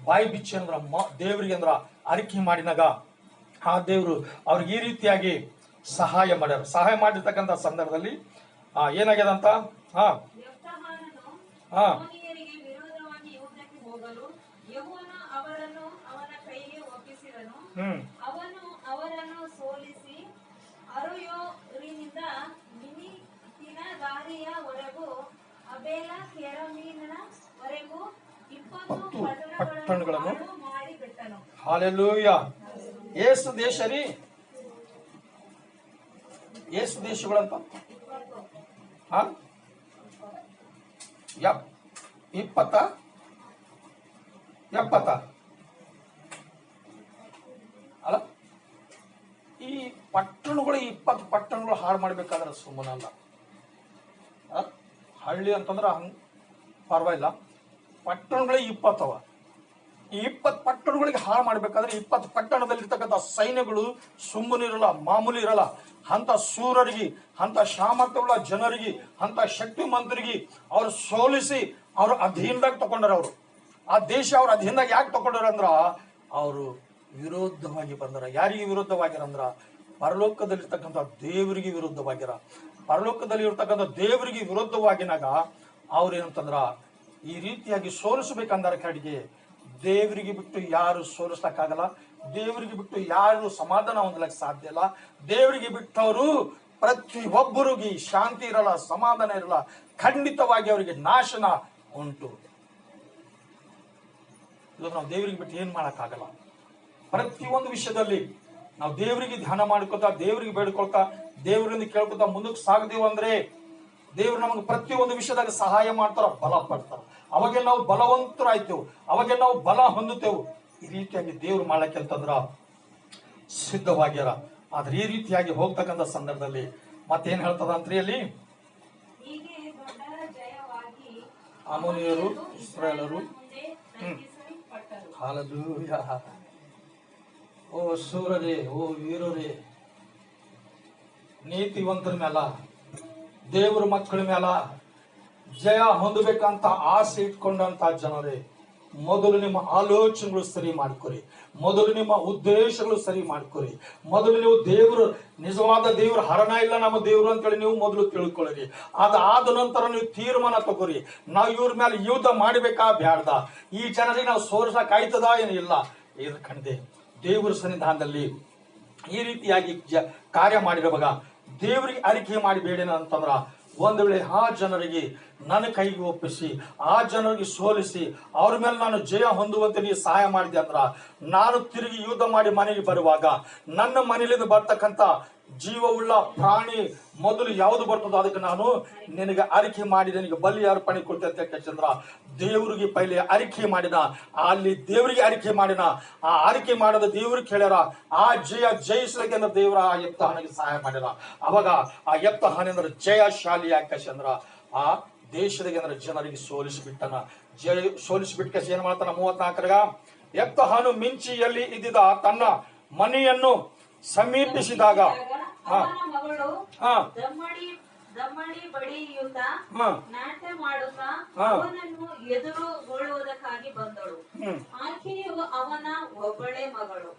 ಬಾಯಿ ಬಿಚ್ಚಿ ಅಂದ್ರ ದೇವರಿಗೆ ಅಂದ್ರ ಅರಿಕೆ ಮಾಡಿನಾಗ ಆ ದೇವರು ಅವ್ರಿಗೆ ಈ ರೀತಿಯಾಗಿ ಸಹಾಯ ಮಾಡ್ಯಾರ. ಸಹಾಯ ಮಾಡಿರ್ತಕ್ಕಂಥ ಸಂದರ್ಭದಲ್ಲಿ ಏನಾಗ್ಯದ ಅಂತ ಅಮ್ಮೋನಿಯರಿಗೆ ವಿರೋಧವಾಗಿ ಯುದ್ಧಕ್ಕೆ ಹೋಗಲು ಯೆಹೋವನು ಅವರನ್ನು ಅವನ ಕೈಗೆ ಒಪ್ಪಿಸಿದನು. ಅವನು ಅವರನ್ನು ಸೋಲಿಸಿ ಅರೋಯೋರಿನಿಂದ ಮಿನಿತಿನ ದಾರಿಯ ವರೆಗೂ ಅಬೇಲ ಕೆರಮೀನ ವರೆಗೂ 20 ಪಟ್ಟಣಗಳನ್ನು ಹಾಳು ಮಾಡಿ ಬಿಟ್ಟನು. ಹಾಲೆಲೂಯ. ಏಸು ದೇಶ ರೀ, ಏಸು ದೇಶಗಳಂತ 70 ಅಲ್ಲ. ಈ ಪಟ್ಟಣಗಳು 20 ಪಟ್ಟಣಗಳು ಹಾಳು ಮಾಡ್ಬೇಕಾದ್ರೆ ಸುಮ್ಮನಲ್ಲ. ಹಳ್ಳಿ ಅಂತಂದ್ರೆ ಹಂಗ ಪರವಾಗಿಲ್ಲ, ಪಟ್ಟಣಗಳೇ 20 ಅವ. ಈ 20 ಪಟ್ಟಣಗಳಿಗೆ ಹಾಳು ಮಾಡ್ಬೇಕಾದ್ರೆ 20 ಪಟ್ಟಣದಲ್ಲಿರ್ತಕ್ಕಂಥ ಸೈನ್ಯಗಳು ಸುಮ್ಮನಿರಲ್ಲ, ಮಾಮೂಲಿ ಇರಲ್ಲ. ಅಂತ ಸೂರರಿಗೆ, ಅಂತ ಸಾಮರ್ಥ್ಯವುಳ್ಳ ಜನರಿಗೆ, ಅಂತ ಶಕ್ತಿಮಂತರಿಗೆ ಅವ್ರು ಸೋಲಿಸಿ ಅವ್ರ ಅಧೀನದಾಗ ತಗೊಂಡಾರ. ಅವರು ಆ ದೇಶ ಅವ್ರ ಅಧೀನದಾಗ ಯಾಕೆ ತಗೊಂಡಾರ ಅಂದ್ರ ಅವರು ವಿರೋಧವಾಗಿ ಬಂದರ. ಯಾರಿಗೆ ವಿರುದ್ಧವಾಗಿರಂದ್ರ ಪರಲೋಕದಲ್ಲಿರ್ತಕ್ಕಂಥ ದೇವರಿಗೆ ವಿರುದ್ಧವಾಗಿರ. ಪರಲೋಕದಲ್ಲಿ ಇರ್ತಕ್ಕಂಥ ದೇವರಿಗೆ ವಿರುದ್ಧವಾಗಿನಾಗ ಅವ್ರೇನಂತಂದ್ರ ಈ ರೀತಿಯಾಗಿ ಸೋಲಿಸಬೇಕಂದಾರ ಕಡೆಗೆ ದೇವರಿಗೆ ಬಿಟ್ಟು ಯಾರು ಸೋಲಿಸ್ಲಕ್ಕಾಗಲ್ಲ. ದೇವರಿಗೆ ಬಿಟ್ಟು ಯಾರು ಸಮಾಧಾನ ಹೊಂದಲಕ್ಕೆ ಸಾಧ್ಯ ಇಲ್ಲ. ದೇವರಿಗೆ ಬಿಟ್ಟವರು ಪ್ರತಿಯೊಬ್ಬರಿಗೆ ಶಾಂತಿ ಇರಲ್ಲ, ಸಮಾಧಾನ ಇರಲ್ಲ. ಖಂಡಿತವಾಗಿ ಅವರಿಗೆ ನಾಶನ ಉಂಟು. ಇದು ನಾವು ದೇವರಿಗೆ ಬಿಟ್ಟು ಏನ್ ಮಾಡಕ್ಕಾಗಲ್ಲ. ಪ್ರತಿಯೊಂದು ವಿಷಯದಲ್ಲಿ ನಾವು ದೇವರಿಗೆ ಧ್ಯಾನ ಮಾಡ್ಕೊತಾ, ದೇವರಿಗೆ ಬೇಡ್ಕೊಳ್ತಾ, ದೇವರಿಂದ ಕೇಳ್ಕೊತಾ ಮುಂದಕ್ಕೆ ಸಾಗದೇವು ಅಂದ್ರೆ ದೇವ್ರು ನಮಗೆ ಪ್ರತಿಯೊಂದು ವಿಷಯದಾಗ ಸಹಾಯ ಮಾಡ್ತಾರ, ಬಲ ಪಡ್ತಾರ. ಅವಾಗೆ ನಾವು ಬಲವಂತರಾಯ್ತೇವು, ಅವಾಗೆ ನಾವು ಬಲ ಹೊಂದುತ್ತೇವು. ಈ ರೀತಿಯಾಗಿ ದೇವ್ರು ಮಾಡಕ್ಕೆ ಅಂತಂದ್ರ ಸಿದ್ಧವಾಗ್ಯಾರ. ಆದ್ರೆ ಈ ರೀತಿಯಾಗಿ ಹೋಗ್ತಕ್ಕಂಥ ಸಂದರ್ಭದಲ್ಲಿ ಮತ್ತೇನ್ ಹೇಳ್ತದ ಅಂತ್ರಿ ಅಲ್ಲಿ, ಹೀಗೆ ದೊಡ್ಡ ಜಯವಾಗಿ ಅಮೋನಿಯರು ಇಸ್ರಾಯೇಲರು ಮುಂದೆ ನಂಗಿಸಲ್ಪಟ್ಟರು. ಹಾಲೆಲೂಯ. ಓ ಸೂರರೇ, ಓ ವೀರರೇ, ನೀತಿವಂತರ ಮೇಲ, ದೇವರ ಮಕ್ಕಳ ಮೇಲ ಜಯ ಹೊಂದಬೇಕಂತ ಆಸೆ ಇಟ್ಕೊಂಡಂತ ಜನರೇ, ಮೊದಲು ನಿಮ್ಮ ಆಲೋಚನೆಗಳು ಸರಿ ಮಾಡ್ಕೊರಿ. ಮೊದಲು ನಿಮ್ಮ ಉದ್ದೇಶಗಳು ಸರಿ ಮಾಡ್ಕೊರಿ. ಮೊದಲು ನೀವು ದೇವರು ನಿಜವಾದ ದೇವ್ರ ಹರಣ ಇಲ್ಲ ನಮ್ಮ ದೇವ್ರು ಅಂತೇಳಿ ನೀವು ಮೊದಲು ತಿಳ್ಕೊಳ್ಳಿರಿ. ಅದಾದ ನಂತರ ನೀವು ತೀರ್ಮಾನ ತಗೋರಿ. ನಾವು ಇವ್ರ ಮೇಲೆ ಯುದ್ಧ ಮಾಡಬೇಕಾ ಬ್ಯಾಡ್ದ, ಈ ಜನರಿಗೆ ನಾವು ಸೋರಿಸಕ್ ಆಯ್ತದ ಏನಿಲ್ಲ. ಇದ್ರ ಕಂಡೆ ದೇವರ ಸನ್ನಿಧಾನದಲ್ಲಿ ಈ ರೀತಿಯಾಗಿ ಕಾರ್ಯ ಮಾಡಿರುವಾಗ ದೇವರಿಗೆ ಅರಿಕೆ ಮಾಡಬೇಡೇನ ಅಂತಂದ್ರ ಒಂದು ವೇಳೆ ಆ ಜನರಿಗೆ ನನ್ನ ಕೈಗೆ ಒಪ್ಪಿಸಿ, ಆ ಜನರಿಗೆ ಸೋಲಿಸಿ ಅವ್ರ ಮೇಲೆ ನಾನು ಜಯ ಹೊಂದುವಂತೆ ನೀವು ಸಹಾಯ ಮಾಡಿದೆ ಅಂದ್ರ, ನಾನು ತಿರುಗಿ ಯುದ್ಧ ಮಾಡಿ ಮನೆಗೆ ಬರುವಾಗ ನನ್ನ ಮನೆಯಿಂದ ಬರ್ತಕ್ಕಂಥ ಜೀವವುಳ್ಳ ಪ್ರಾಣಿ ಮೊದಲು ಯಾವುದು ಬರ್ತದೋ ಅದಕ್ಕೆ ನಾನು ನಿನಗೆ ಅರಿಕೆ ಮಾಡಿ ನಿನಗೆ ಬಲಿ ಅರ್ಪಣೆ ಕೊಡ್ತೇನೆ ಅಂತ ಚಂದ್ರ ದೇವರಿಗೆ ಪೈಲೆ ಅರಿಕೆ ಮಾಡಿದ. ಅಲ್ಲಿ ದೇವರಿಗೆ ಅರಿಕೆ ಮಾಡಿನ. ಆ ಅರಿಕೆ ಮಾಡದ ದೇವ್ರಿಗೆ ಹೇಳ್ಯಾರ, ಆ ಜಯಿಸ್ಲಿಕ್ಕೆ ಅಂದ್ರೆ ದೇವರ ಆ ಯೆಪ್ತಾಹನಿಗೆ ಸಹಾಯ ಮಾಡ್ಯಾರ. ಅವಾಗ ಆ ಯೆಪ್ತಾಹನ ಜಯಶಾಲಿ ಯಾಕಂದ್ರ ಆ ದೇಶದಾಗೆ ಅಂದ್ರೆ ಜನರಿಗೆ ಸೋಲಿಸಿಬಿಟ್ಟನ. ಸೋಲಿಸಿಬಿಟ್ಟ ಏನ್ ಮಾಡ್ತಾನ 34ರಾಗ, ಯೆಪ್ತಾಹನು ಮಿಂಚಿಯಲ್ಲಿ ಇದ್ದಿದ್ದ ತನ್ನ ಮನೆಯನ್ನು ಸಮೀಪಿಸಿದಾಗ ಅವನ ಮಗಳು ದಮ್ಮಡಿ ಬಡಿಯುತ್ತಾ ನಾಟ್ಯ ಮಾಡುತ್ತಾ ಅವನನ್ನು ಎದುರುಗೊಳ್ಳುವುದಕ್ಕಾಗಿ ಬಂದಳು. ಆಕೆಯು ಅವನ ಒಬ್ಬಳೇ ಮಗಳು.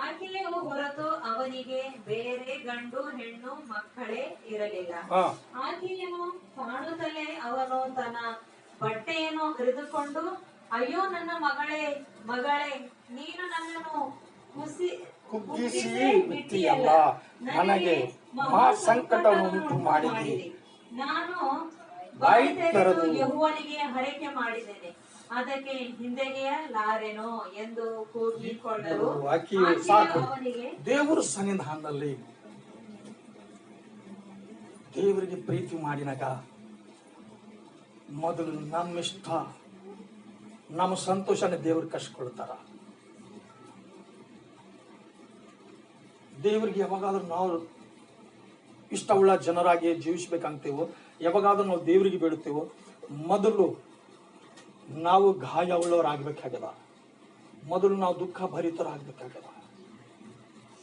ಆಕೆಯು ಹೊರತು ಅವನಿಗೆ ಬೇರೆ ಗಂಡು ಹೆಣ್ಣು ಮಕ್ಕಳೇ ಇರಲಿಲ್ಲ. ಆಕೆಯನ್ನು ಕಾಣುತ್ತಲೇ ಅವನು ತನ್ನ ಬಟ್ಟೆಯನ್ನು ಹರಿದುಕೊಂಡು, ಅಯ್ಯೋ ನನ್ನ ಮಗಳೇ ಮಗಳೇ, ನೀನು ನನ್ನನ್ನು ಕುಗ್ಗಿಸಿ ಬಿಟ್ಟಿಯಲ್ಲ, ನನಗೆ ಮಹಾ ಸಂಕಟ ಉಂಟು ಮಾಡಿದೆ. ನಾನು ಬಾಯಿ ತೆರೆದು ಯೆಹೋವನಿಗೆ ಹರಕೆ ಮಾಡಿದ್ದೇನೆ, ಅದಕ್ಕೆ ಹಿಂದೆಗೆಯಲಾರೆನೋ ಎಂದು ಕೂಗಿಕೊಂಡರು. ಅವನಿಗೆ ದೇವರ ಸನ್ನಿಧಾನದಲ್ಲಿ ದೇವರಿಗೆ ಪ್ರೀತಿ ಮಾಡಿನಾಗ ಮೊದಲು ನಮ್ಮಿಷ್ಟ ನಮ್ಮ ಸಂತೋಷನ ದೇವ್ರು ಕಷ್ಟಕೊಳ್ತಾರ. ದೇವರಿಗೆ ಯಾವಾಗಾದ್ರೂ ನಾವು ಇಷ್ಟವುಳ್ಳ ಜನರಾಗಿ ಜೀವಿಸ್ಬೇಕಂತೇವೋ, ಯಾವಾಗಾದ್ರೂ ನಾವು ದೇವರಿಗೆ ಬೇಡುತ್ತೇವೋ, ಮೊದಲು ನಾವು ಗಾಯ ಉಳ್ಳವರಾಗಬೇಕಾಗದ, ಮೊದಲು ನಾವು ದುಃಖ ಭರಿತರಾಗಬೇಕಾಗದ.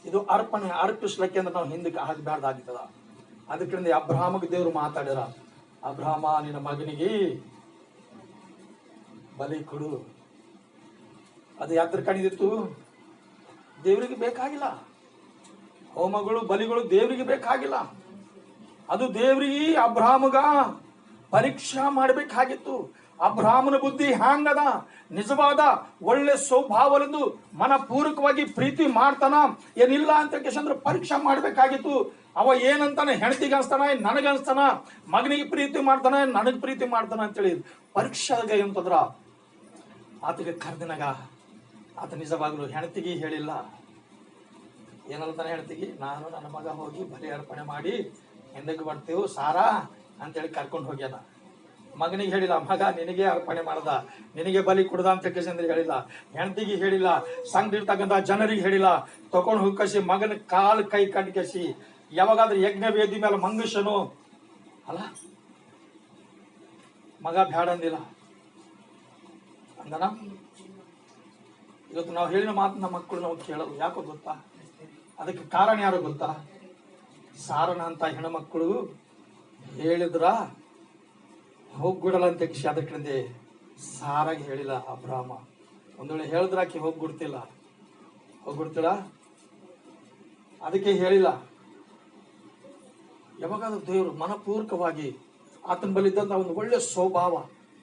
ಇದು ಅರ್ಪಣೆ ಅರ್ಪಿಸ್ಲಿಕ್ಕೆ ಅಂದ್ರೆ ನಾವು ಹಿಂದಕ್ಕೆ ಆಗಬಾರ್ದಾಗ್ತದ. ಅದಕ್ಕಿಂತ ಅಬ್ರಹಾಮಿಗೆ ದೇವರು ಮಾತಾಡ್ಯಾರ, ಅಬ್ರಹಾಮ ನಿನ್ನ ಮಗನಿಗೆ ಬಲಿ ಕೊಡು. ಅದು ಯಾತ್ರ ಕಣಿದಿತ್ತು, ದೇವರಿಗೆ ಬೇಕಾಗಿಲ್ಲ. ಹೋಮಗಳು ಬಲಿಗಳು ದೇವರಿಗೆ ಬೇಕಾಗಿಲ್ಲ. ಅದು ದೇವರಿಗೆ ಅಬ್ರಹಾಮಗ ಪರೀಕ್ಷಾ ಮಾಡಬೇಕಾಗಿತ್ತು. ಅಬ್ರಹಾಮನ ಬುದ್ಧಿ ಹ್ಯಾಂಗದ, ನಿಜವಾದ ಒಳ್ಳೆ ಸ್ವಭಾವಲಿಂದು ಮನಪೂರ್ವಕವಾಗಿ ಪ್ರೀತಿ ಮಾಡ್ತಾನ ಏನಿಲ್ಲ ಅಂತ ಕೇಶಂದ್ರೆ ಪರೀಕ್ಷಾ ಮಾಡಬೇಕಾಗಿತ್ತು. ಅವ ಏನಂತಾನೆ, ಹೆಂಡತಿಗೆ ಅನ್ಸ್ತಾನ, ನನಗೆ ಅನ್ಸ್ತಾನ, ಮಗನಿಗೆ ಪ್ರೀತಿ ಮಾಡ್ತಾನೆ, ನನಗೆ ಪ್ರೀತಿ ಮಾಡ್ತಾನ ಅಂತೇಳಿ ಪರೀಕ್ಷೆಗೆ ಅಂತಂದ್ರ ಆತಗೆ ಕರೆದಿನಾಗ ಆತ ನಿಜವಾಗ್ಲು ಹೆಂಡತಿಗೆ ಹೇಳಿಲ್ಲ. ಏನಂತಾನೆ ಹೆಂಡತಿಗೆ, ನಾನು ನನ್ನ ಮಗ ಹೋಗಿ ಬಲಿ ಅರ್ಪಣೆ ಮಾಡಿ ಹಿಂದಕ್ಕೆ ಬರ್ತೀವಿ ಸಾರಾ ಅಂತೇಳಿ ಕರ್ಕೊಂಡು ಹೋಗ್ಯಾನ. ಮಗನಿಗೆ ಹೇಳಿಲ್ಲ, ಮಗ ನಿನಗೆ ಅರ್ಪಣೆ ಮಾಡ್ದ, ನಿನಗೆ ಬಲಿ ಕುಡ್ದ ಅಂತ ಕೇಸಂದ್ರೆ ಹೇಳಿಲ್ಲ. ಹೆಂಡತಿಗೆ ಹೇಳಿಲ್ಲ, ಸಂಘಿರ್ತಕ್ಕಂಥ ಜನರಿಗೆ ಹೇಳಿಲ್ಲ. ತಗೊಂಡು ಹೋಗಿ ಮಗನ ಕಾಲು ಕೈ ಕಟ್ಕಸಿ ಯಾವಾಗಾದ್ರೂ ಯಜ್ಞ ವೇದಿ ಮೇಲೆ ಮಂಗಸನು ಅಲ್ಲ, ಮಗ ಬ್ಯಾಡ ಅಂದಿಲ್ಲ ಅಂದನ. ಇವತ್ತು ನಾವು ಹೇಳಿದ ಮಾತು ನಮ್ಮ ಮಕ್ಕಳು ನಾವು ಕೇಳೋದು ಯಾಕೋ ಗೊತ್ತಾ? ಅದಕ್ಕೆ ಕಾರಣ ಯಾರು ಗೊತ್ತಾ? ಸಾರನ ಅಂತ ಹೆಣ್ಮಕ್ಕಳು ಹೇಳಿದ್ರ ಹೋಗ್ಬಿಡಲ್ಲ ಅಂತ ಅದಕ್ಕೆ ಸಾರಾಗಿ ಹೇಳಿಲ್ಲ ಅಬ್ರಾಹ್ಮ. ಒಂದ್ ವೇಳೆ ಹೇಳಿದ್ರ ಆಕೆ ಹೋಗ್ಬಿಡ್ತಿಲ್ಲ, ಅದಕ್ಕೆ ಹೇಳಿಲ್ಲ. ಯಾವಾಗಾದ್ರೂ ದೇವರು ಮನಪೂರ್ವಕವಾಗಿ ಆತನ ಬಲಿದ್ದಂತ ಒಂದು ಒಳ್ಳೆ ಸ್ವಭಾವ,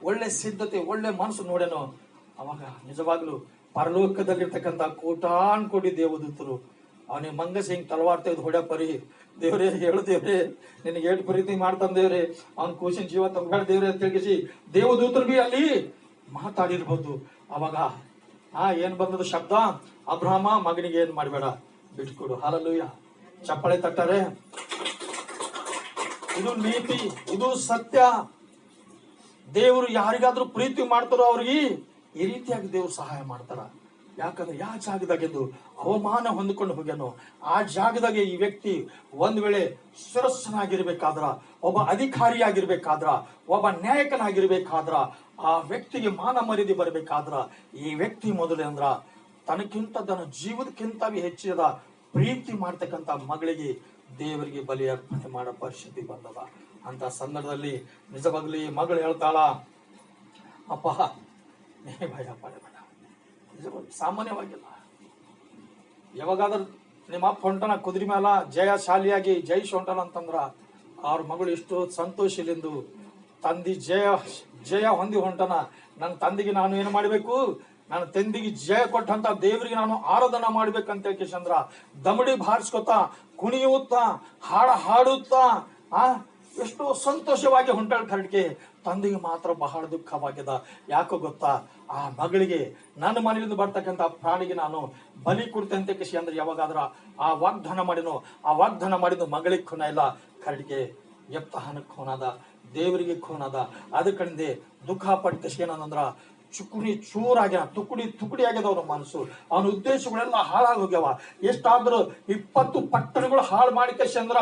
ಒಳ್ಳೆ ಸಿದ್ಧತೆ, ಒಳ್ಳೆ ಮನಸ್ಸು ನೋಡೇನೋ, ಅವಾಗ ನಿಜವಾಗ್ಲು ಪರಲೋಕದಲ್ಲಿರ್ತಕ್ಕಂಥ ಕೋಟಿ ದೇವದೂತರು ಅವನಿಗೆ ಮಂಗಸಿ ಹಿಂಗ್ ತಲವಾರ್ ತೆಗೆದು ಹೊಡ್ಯ ಪರಿ, ದೇವ್ರೇ ಹೇಳು ದೇವ್ರೆ, ನಿನಗೆ ಏಟು ಪ್ರೀತಿ ಮಾಡ್ತಾನ ದೇವ್ರೆ, ಅವ್ನ ಕೂಸಿನ ಜೀವ ತಗೋಬೇಡ ದೇವ್ರೆ ಅಂತ ಹೇಳಿಸಿ ದೇವದೂತರು ಬಿ ಅಲ್ಲಿ ಮಾತಾಡಿರ್ಬೋದು. ಅವಾಗ ಏನ್ ಬಂದದ ಶಬ್ದ? ಅಬ್ರಾಹ್ಮ, ಮಗನಿಗೆ ಏನ್ ಮಾಡ್ಬೇಡ, ಬಿಟ್ಕೊಡು. ಹಲ್ಲೆಲೂಯಾ, ಚಪ್ಪಾಳೆ ತಟ್ಟಾರೆ. ಇದು ನೀತಿ, ಇದು ಸತ್ಯ. ದೇವರು ಯಾರಿಗಾದ್ರೂ ಪ್ರೀತಿ ಮಾಡ್ತಾರೋ ಅವ್ರಿಗೆ ಈ ರೀತಿಯಾಗಿ ದೇವ್ರು ಸಹಾಯ ಮಾಡ್ತಾರ. ಯಾಕಂದ್ರೆ ಯಾವ ಜಾಗದಾಗೆದ್ದು ಅವಮಾನ ಹೊಂದ್ಕೊಂಡು ಹೋಗ್ಯಾನೋ ಆ ಜಾಗದಾಗೆ ಈ ವ್ಯಕ್ತಿ ಒಂದ್ ವೇಳೆ ಶಿರಸ್ಸನಾಗಿರ್ಬೇಕಾದ್ರ, ಒಬ್ಬ ಅಧಿಕಾರಿಯಾಗಿರ್ಬೇಕಾದ್ರ, ಒಬ್ಬ ನಾಯಕನಾಗಿರ್ಬೇಕಾದ್ರ, ಆ ವ್ಯಕ್ತಿಗೆ ಮಾನ ಮರ್ಯಾದೆ ಬರ್ಬೇಕಾದ್ರ ಈ ವ್ಯಕ್ತಿ ಮೊದಲೇ ಅಂದ್ರ ತನಕ್ಕಿಂತ ತನ್ನ ಜೀವದಕ್ಕಿಂತ ಹೆಚ್ಚಿದ ಪ್ರೀತಿ ಮಾಡ್ತಕ್ಕಂಥ ಮಗಳಿಗೆ ದೇವರಿಗೆ ಬಲಿ ಅರ್ಪಣೆ ಮಾಡೋ ಪರಿಸ್ಥಿತಿ ಬಂದದ. ಅಂತ ಸಂದರ್ಭದಲ್ಲಿ ನಿಜವಾಗ್ಲೂ ಈ ಮಗಳು ಹೇಳ್ತಾಳ, ಅಪ್ಪ ನೀ ಭಯ ಪಡಬೇಡ. ನಿಜವಾಗ್ಲು ಸಾಮಾನ್ಯವಾಗಿಲ್ಲ. ಯಾವಾಗಾದ್ರೂ ನಿಮ್ಮ ಅಪ್ಪ ಹೊಂಟನ ಕುದುರೆ ಮೇಲ ಜಯಶಾಲಿಯಾಗಿ ಜೈಶ್ ಹೊಂಟನ ಅಂತಂದ್ರ ಅವ್ರ ಮಗಳು ಎಷ್ಟು ಸಂತೋಷಲಿಂದು ತಂದಿ ಜಯ ಹೊಂದಿ ಹೊಂಟನ. ನನ್ನ ತಂದೆಗೆ ನಾನು ಏನು ಮಾಡ್ಬೇಕು, ನನ್ನ ತಂದೆಗೆ ಜಯ ಕೊಟ್ಟಂತ ದೇವರಿಗೆ ನಾನು ಆರಾಧನಾ ಮಾಡ್ಬೇಕಂತ ಹೇಳ್ಕೇಶಂದ್ರ ದಮಡಿ ಬಾರಿಸ್ಕೊತಾ, ಕುಣಿಯುತ್ತಾ, ಹಾಡುತ್ತಾ ಎಷ್ಟು ಸಂತೋಷವಾಗಿ ಹೊಂಟಾಳ. ಕರಡಿಕೆ ತಂದೆಗೆ ಮಾತ್ರ ಬಹಳ ದುಃಖವಾಗಿದೆ. ಯಾಕೋ ಗೊತ್ತಾ? ಆ ಮಗಳಿಗೆ ನನ್ನ ಮನೆಯಿಂದ ಬರ್ತಕ್ಕಂಥ ಪ್ರಾಣಿಗೆ ನಾನು ಬಲಿ ಕೊಡ್ತೇನೆ ಅಂತ ಕೇಸಿ ಅಂದ್ರೆ ಯಾವಾಗಾದ್ರ ಆ ವಾಗ್ದಾನ ಮಾಡಿದ್ದು ಮಗಳಿಗೆ ಖೂನ ಇಲ್ಲ, ಕರಡಿಗೆ ಎಪ್ತಹನಕ್ಕೆ ಖೂನದ, ದೇವರಿಗೆ ಖೂನದ. ಅದಕ್ಕಂದೆ ದುಃಖ ಪಟ್ಟು ಏನಂದ್ರ ಚುಕುಣಿ ಚೂರಾಗ್ಯಾನ, ತುಕುಡಿ ಆಗ್ಯದ ಅವನ ಮನಸ್ಸು, ಅವನ ಉದ್ದೇಶಗಳೆಲ್ಲ ಹಾಳಾಗಿ ಹೋಗ್ಯಾವ. ಎಷ್ಟಾದ್ರೂ 20 ಪಟ್ಟಣಗಳು ಹಾಳು ಮಾಡಿ ಕಸಿ ಅಂದ್ರ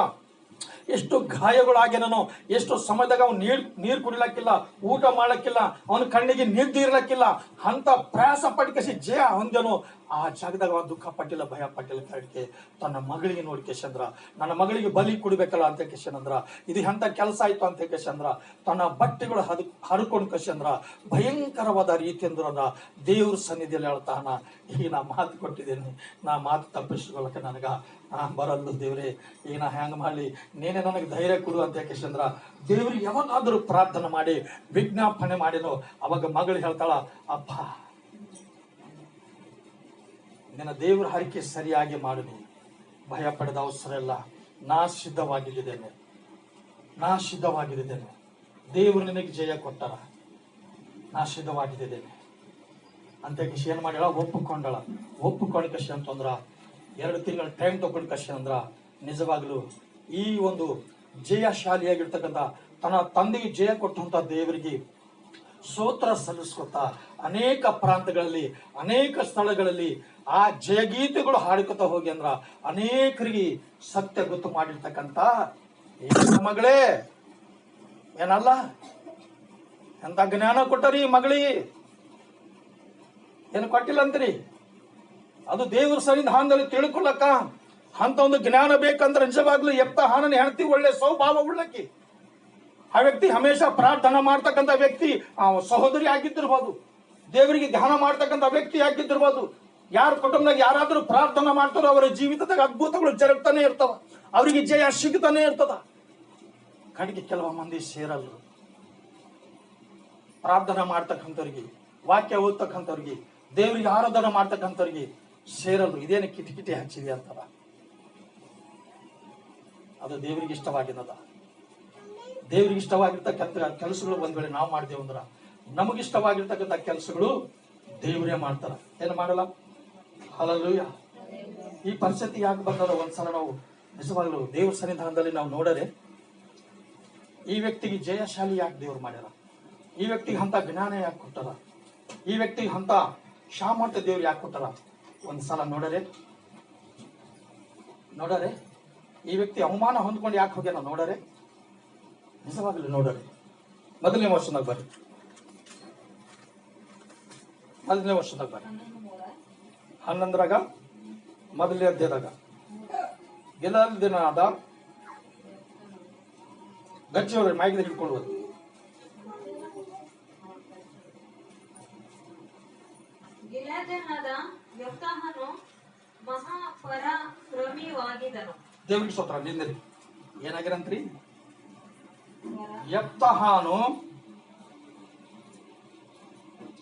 ಎಷ್ಟು ಗಾಯಗಳಾಗ್ಯಾನೋ, ಎಷ್ಟು ಸಮಯದಾಗ ಅವ್ನು ನೀರ್ ಕುಡಿಲಕ್ಕಿಲ್ಲ, ಊಟ ಮಾಡ್ಲಕ್ಕಿಲ್ಲ, ಅವನ ಕಣ್ಣಿಗೆ ನಿದ್ದೆ ಇರ್ಲಕ್ಕಿಲ್ಲ, ಅಂತ ಪ್ರಯಾಸ ಪಟ್ಕಸಿ ಜಯ ಹೊಂದೇನು. ಆ ಜಾಗದಾಗ ಅವ ದುಃಖ ಪಟ್ಟಿಲ್ಲ, ಭಯ ಪಟ್ಟಿಲ್ಲ. ಕರಡಿಕೆ ತನ್ನ ಮಗಳಿಗೆ ನೋಡಿ ಕೇಶಂದ್ರ ನನ್ನ ಮಗಳಿಗೆ ಬಲಿ ಕುಡಿಬೇಕಲ್ಲ ಅಂತ ಕೇಶಂದ್ರ ಇದು ಎಂತ ಕೆಲಸ ಆಯ್ತು ಅಂತ ಕೇಶಂದ್ರ ತನ್ನ ಬಟ್ಟೆಗಳು ಹರ್ಕೊಂಡು ಕೇಶಂದ್ರ ಭಯಂಕರವಾದ ರೀತಿ ಅಂದ್ರ ದೇವ್ರ ಸನ್ನಿಧಿಯಲ್ಲಿ ಹೇಳ್ತಾನ, ಈಗ ನಾ ಮಾತು ಕೊಟ್ಟಿದ್ದೇನೆ, ನಾ ಮಾತು ತಪ್ಪಿಸ್ಕೊಳ್ಳಕ್ಕೆ ನನಗ ಬರಲ್ಲು ದೇವ್ರೆ, ಈಗ ನಾ ಹ್ಯಾಂಗ ಮಾಡ್ಲಿ, ನೀನೇ ನನಗೆ ಧೈರ್ಯ ಕೊಡು ಅಂತ ಕೇಶಂದ್ರ ದೇವ್ರಿಗೆ ಯಾವಾಗಾದ್ರೂ ಪ್ರಾರ್ಥನೆ ಮಾಡಿ ವಿಜ್ಞಾಪನೆ ಮಾಡಿನೋ ಅವಾಗ ಮಗಳು ಹೇಳ್ತಾಳ, ಅಪ್ಪ ನಿನ್ನ ದೇವರ ಹರಿಕೆ ಸರಿಯಾಗಿ ಮಾಡು, ನೀ ಭಯ ಪಡೆದ ಅವಸರ ಇಲ್ಲ, ನಾ ಸಿದ್ಧವಾಗಿದ್ದೇನೆ, ದೇವರು ನಿನಗೆ ಜಯ ಕೊಟ್ಟರ, ನಾ ಸಿದ್ಧವಾಗಿದ್ದೇನೆ ಅಂತ ಕೃಷಿ ಏನ್ ಮಾಡ್ಯಾಳ, ಒಪ್ಪುಕೊಂಡ ಕೃಷಿ ಅಂತಂದ್ರ 2 ತಿಂಗಳ ಟೈಮ್ ತಗೊಂಡು ಕೃಷಿ ಅಂದ್ರ ನಿಜವಾಗ್ಲು ಈ ಒಂದು ಜಯಶಾಲಿಯಾಗಿರ್ತಕ್ಕಂಥ ತನ್ನ ತಂದೆಗೆ ಜಯ ಕೊಟ್ಟಂತ ದೇವರಿಗೆ ಸ್ತೋತ್ರ ಸಲ್ಲಿಸ್ಕೊತಾ ಅನೇಕ ಪ್ರಾಂತಗಳಲ್ಲಿ, ಅನೇಕ ಸ್ಥಳಗಳಲ್ಲಿ ಆ ಜಯಗೀತೆಗಳು ಹಾಡಿಕೊತ ಹೋಗಿ ಅಂದ್ರ ಅನೇಕರಿಗೆ ಸತ್ಯ ಗೊತ್ತು ಮಾಡಿರ್ತಕ್ಕಂಥ ಮಗಳೇ ಏನಲ್ಲ, ಎಂತ ಜ್ಞಾನ ಕೊಟ್ಟರಿ ಮಗಳಿಗೆ, ಏನು ಕೊಟ್ಟಿಲ್ಲ ಅಂತೀರಿ? ಅದು ದೇವ್ರ ಸರಿದ ಹಾಂದಲ್ಲಿ ತಿಳ್ಕೊಳಕ್ಕ ಅಂತ ಒಂದು ಜ್ಞಾನ ಬೇಕಂದ್ರೆ ನಿಜವಾಗ್ಲು ಹಾನನ ಹೆಂಡತಿ ಒಳ್ಳೆ ಸ್ವಭಾವ ಉಳ್ಳಕ್ಕಿ, ಆ ವ್ಯಕ್ತಿ ಹಮೇಶ ಪ್ರಾರ್ಥನಾ ಮಾಡ್ತಕ್ಕಂಥ ವ್ಯಕ್ತಿ, ಸಹೋದರಿ ಆಗಿದ್ದಿರ್ಬೋದು, ದೇವರಿಗೆ ಧ್ಯಾನ ಮಾಡ್ತಕ್ಕಂಥ ವ್ಯಕ್ತಿ ಆಗಿದ್ದಿರ್ಬೋದು. ಯಾರ ಕುಟುಂಬದಾಗ ಯಾರಾದ್ರೂ ಪ್ರಾರ್ಥನಾ ಮಾಡ್ತಾರೋ ಅವರ ಜೀವಿತದಾಗ ಅದ್ಭುತಗಳು ಜರುಗ್ತಾನೆ ಇರ್ತಾವ, ಅವರಿಗೆ ಜಯ ಸಿಗ್ತಾನೆ ಇರ್ತದ. ಕಡೆಗೆ ಕೆಲವು ಮಂದಿ ಸೇರಲ್ಲ. ಪ್ರಾರ್ಥನಾ ಮಾಡ್ತಕ್ಕಂಥವ್ರಿಗೆ, ವಾಕ್ಯ ಓದ್ತಕ್ಕಂಥವ್ರಿಗೆ, ದೇವರಿಗೆ ಆರಾಧನೆ ಮಾಡ್ತಕ್ಕಂಥವ್ರಿಗೆ ಸೇರಲ್ಲ. ಇದೇನು ಕಿಟಕಿಟಿ ಹಚ್ಚಿದೆ ಅಂತಾರ, ಅದು ದೇವರಿಗೆ ಇಷ್ಟವಾಗಿರದ. ದೇವ್ರಿಗೆ ಇಷ್ಟವಾಗಿರ್ತಕ್ಕಂಥ ಕೆಲಸಗಳು ಒಂದ್ ವೇಳೆ ನಾವು ಮಾಡಿದೆವು ಅಂದ್ರ, ನಮಗಿಷ್ಟವಾಗಿರ್ತಕ್ಕಂಥ ಕೆಲಸಗಳು ದೇವರೇ ಮಾಡ್ತಾರ, ಏನು ಮಾಡಲ್ಲ. ಹಲ್ಲೆಲೂಯಾ. ಈ ಪರಿಸ್ಥಿತಿ ಯಾಕೆ ಬಂದದ? ಒಂದ್ಸಲ ನಾವು ನಿಜವಾಗ್ಲೂ ದೇವ್ರ ಸನ್ನಿಧಾನದಲ್ಲಿ ನಾವು ನೋಡರೆ, ಈ ವ್ಯಕ್ತಿಗೆ ಜಯಶಾಲಿ ಯಾಕೆ ದೇವ್ರು ಮಾಡ್ಯಾರ, ಈ ವ್ಯಕ್ತಿಗೆ ಅಂತ ಜ್ಞಾನ ಯಾಕೆ ಕೊಟ್ಟಾರ, ಈ ವ್ಯಕ್ತಿಗೆ ಅಂತ ಸಾಮರ್ಥ್ಯ ದೇವ್ರು ಯಾಕೆ ಕೊಟ್ಟಾರ? ಒಂದ್ಸಲ ನೋಡರೆ ಈ ವ್ಯಕ್ತಿ ಅವಮಾನ ಹೊಂದ್ಕೊಂಡು ಯಾಕೆ ಹೋಗ್ಯಾನ ನೋಡರೆ, ನಿಜವಾಗ್ಲೂ ನೋಡರೆ. ಮೊದಲನೇ ವರ್ಷದಾಗ ಬರ್ರಿ, ಮೊದಲನೇ ವರ್ಷದಾಗ ಬರ್ರಿ, 11ರಾಗ ಮೊದಲನೇ ಅಧ್ಯಾಯದಾಗ ಗಿಲಾದ್ ದಿನ ಆದ ಗಚ್ಚಿಯವ್ರ ಮೈಗೆ ಹಿಡ್ಕೊಂಡು ಹೋದ್ರು. ಗಿಲ್ಯಾದ್ಯನಾದ ಯೆಫ್ತಾಹನು ಮಹಾಪರಾಕ್ರಮಿಯಾಗಿದ್ದನು. ದೇವರಿಗೆ ಸ್ತೋತ್ರ. ನಿಂದ್ರಿ, ಏನಾಗಿರಂತ್ರಿ? ಯೆಫ್ತಾಹನು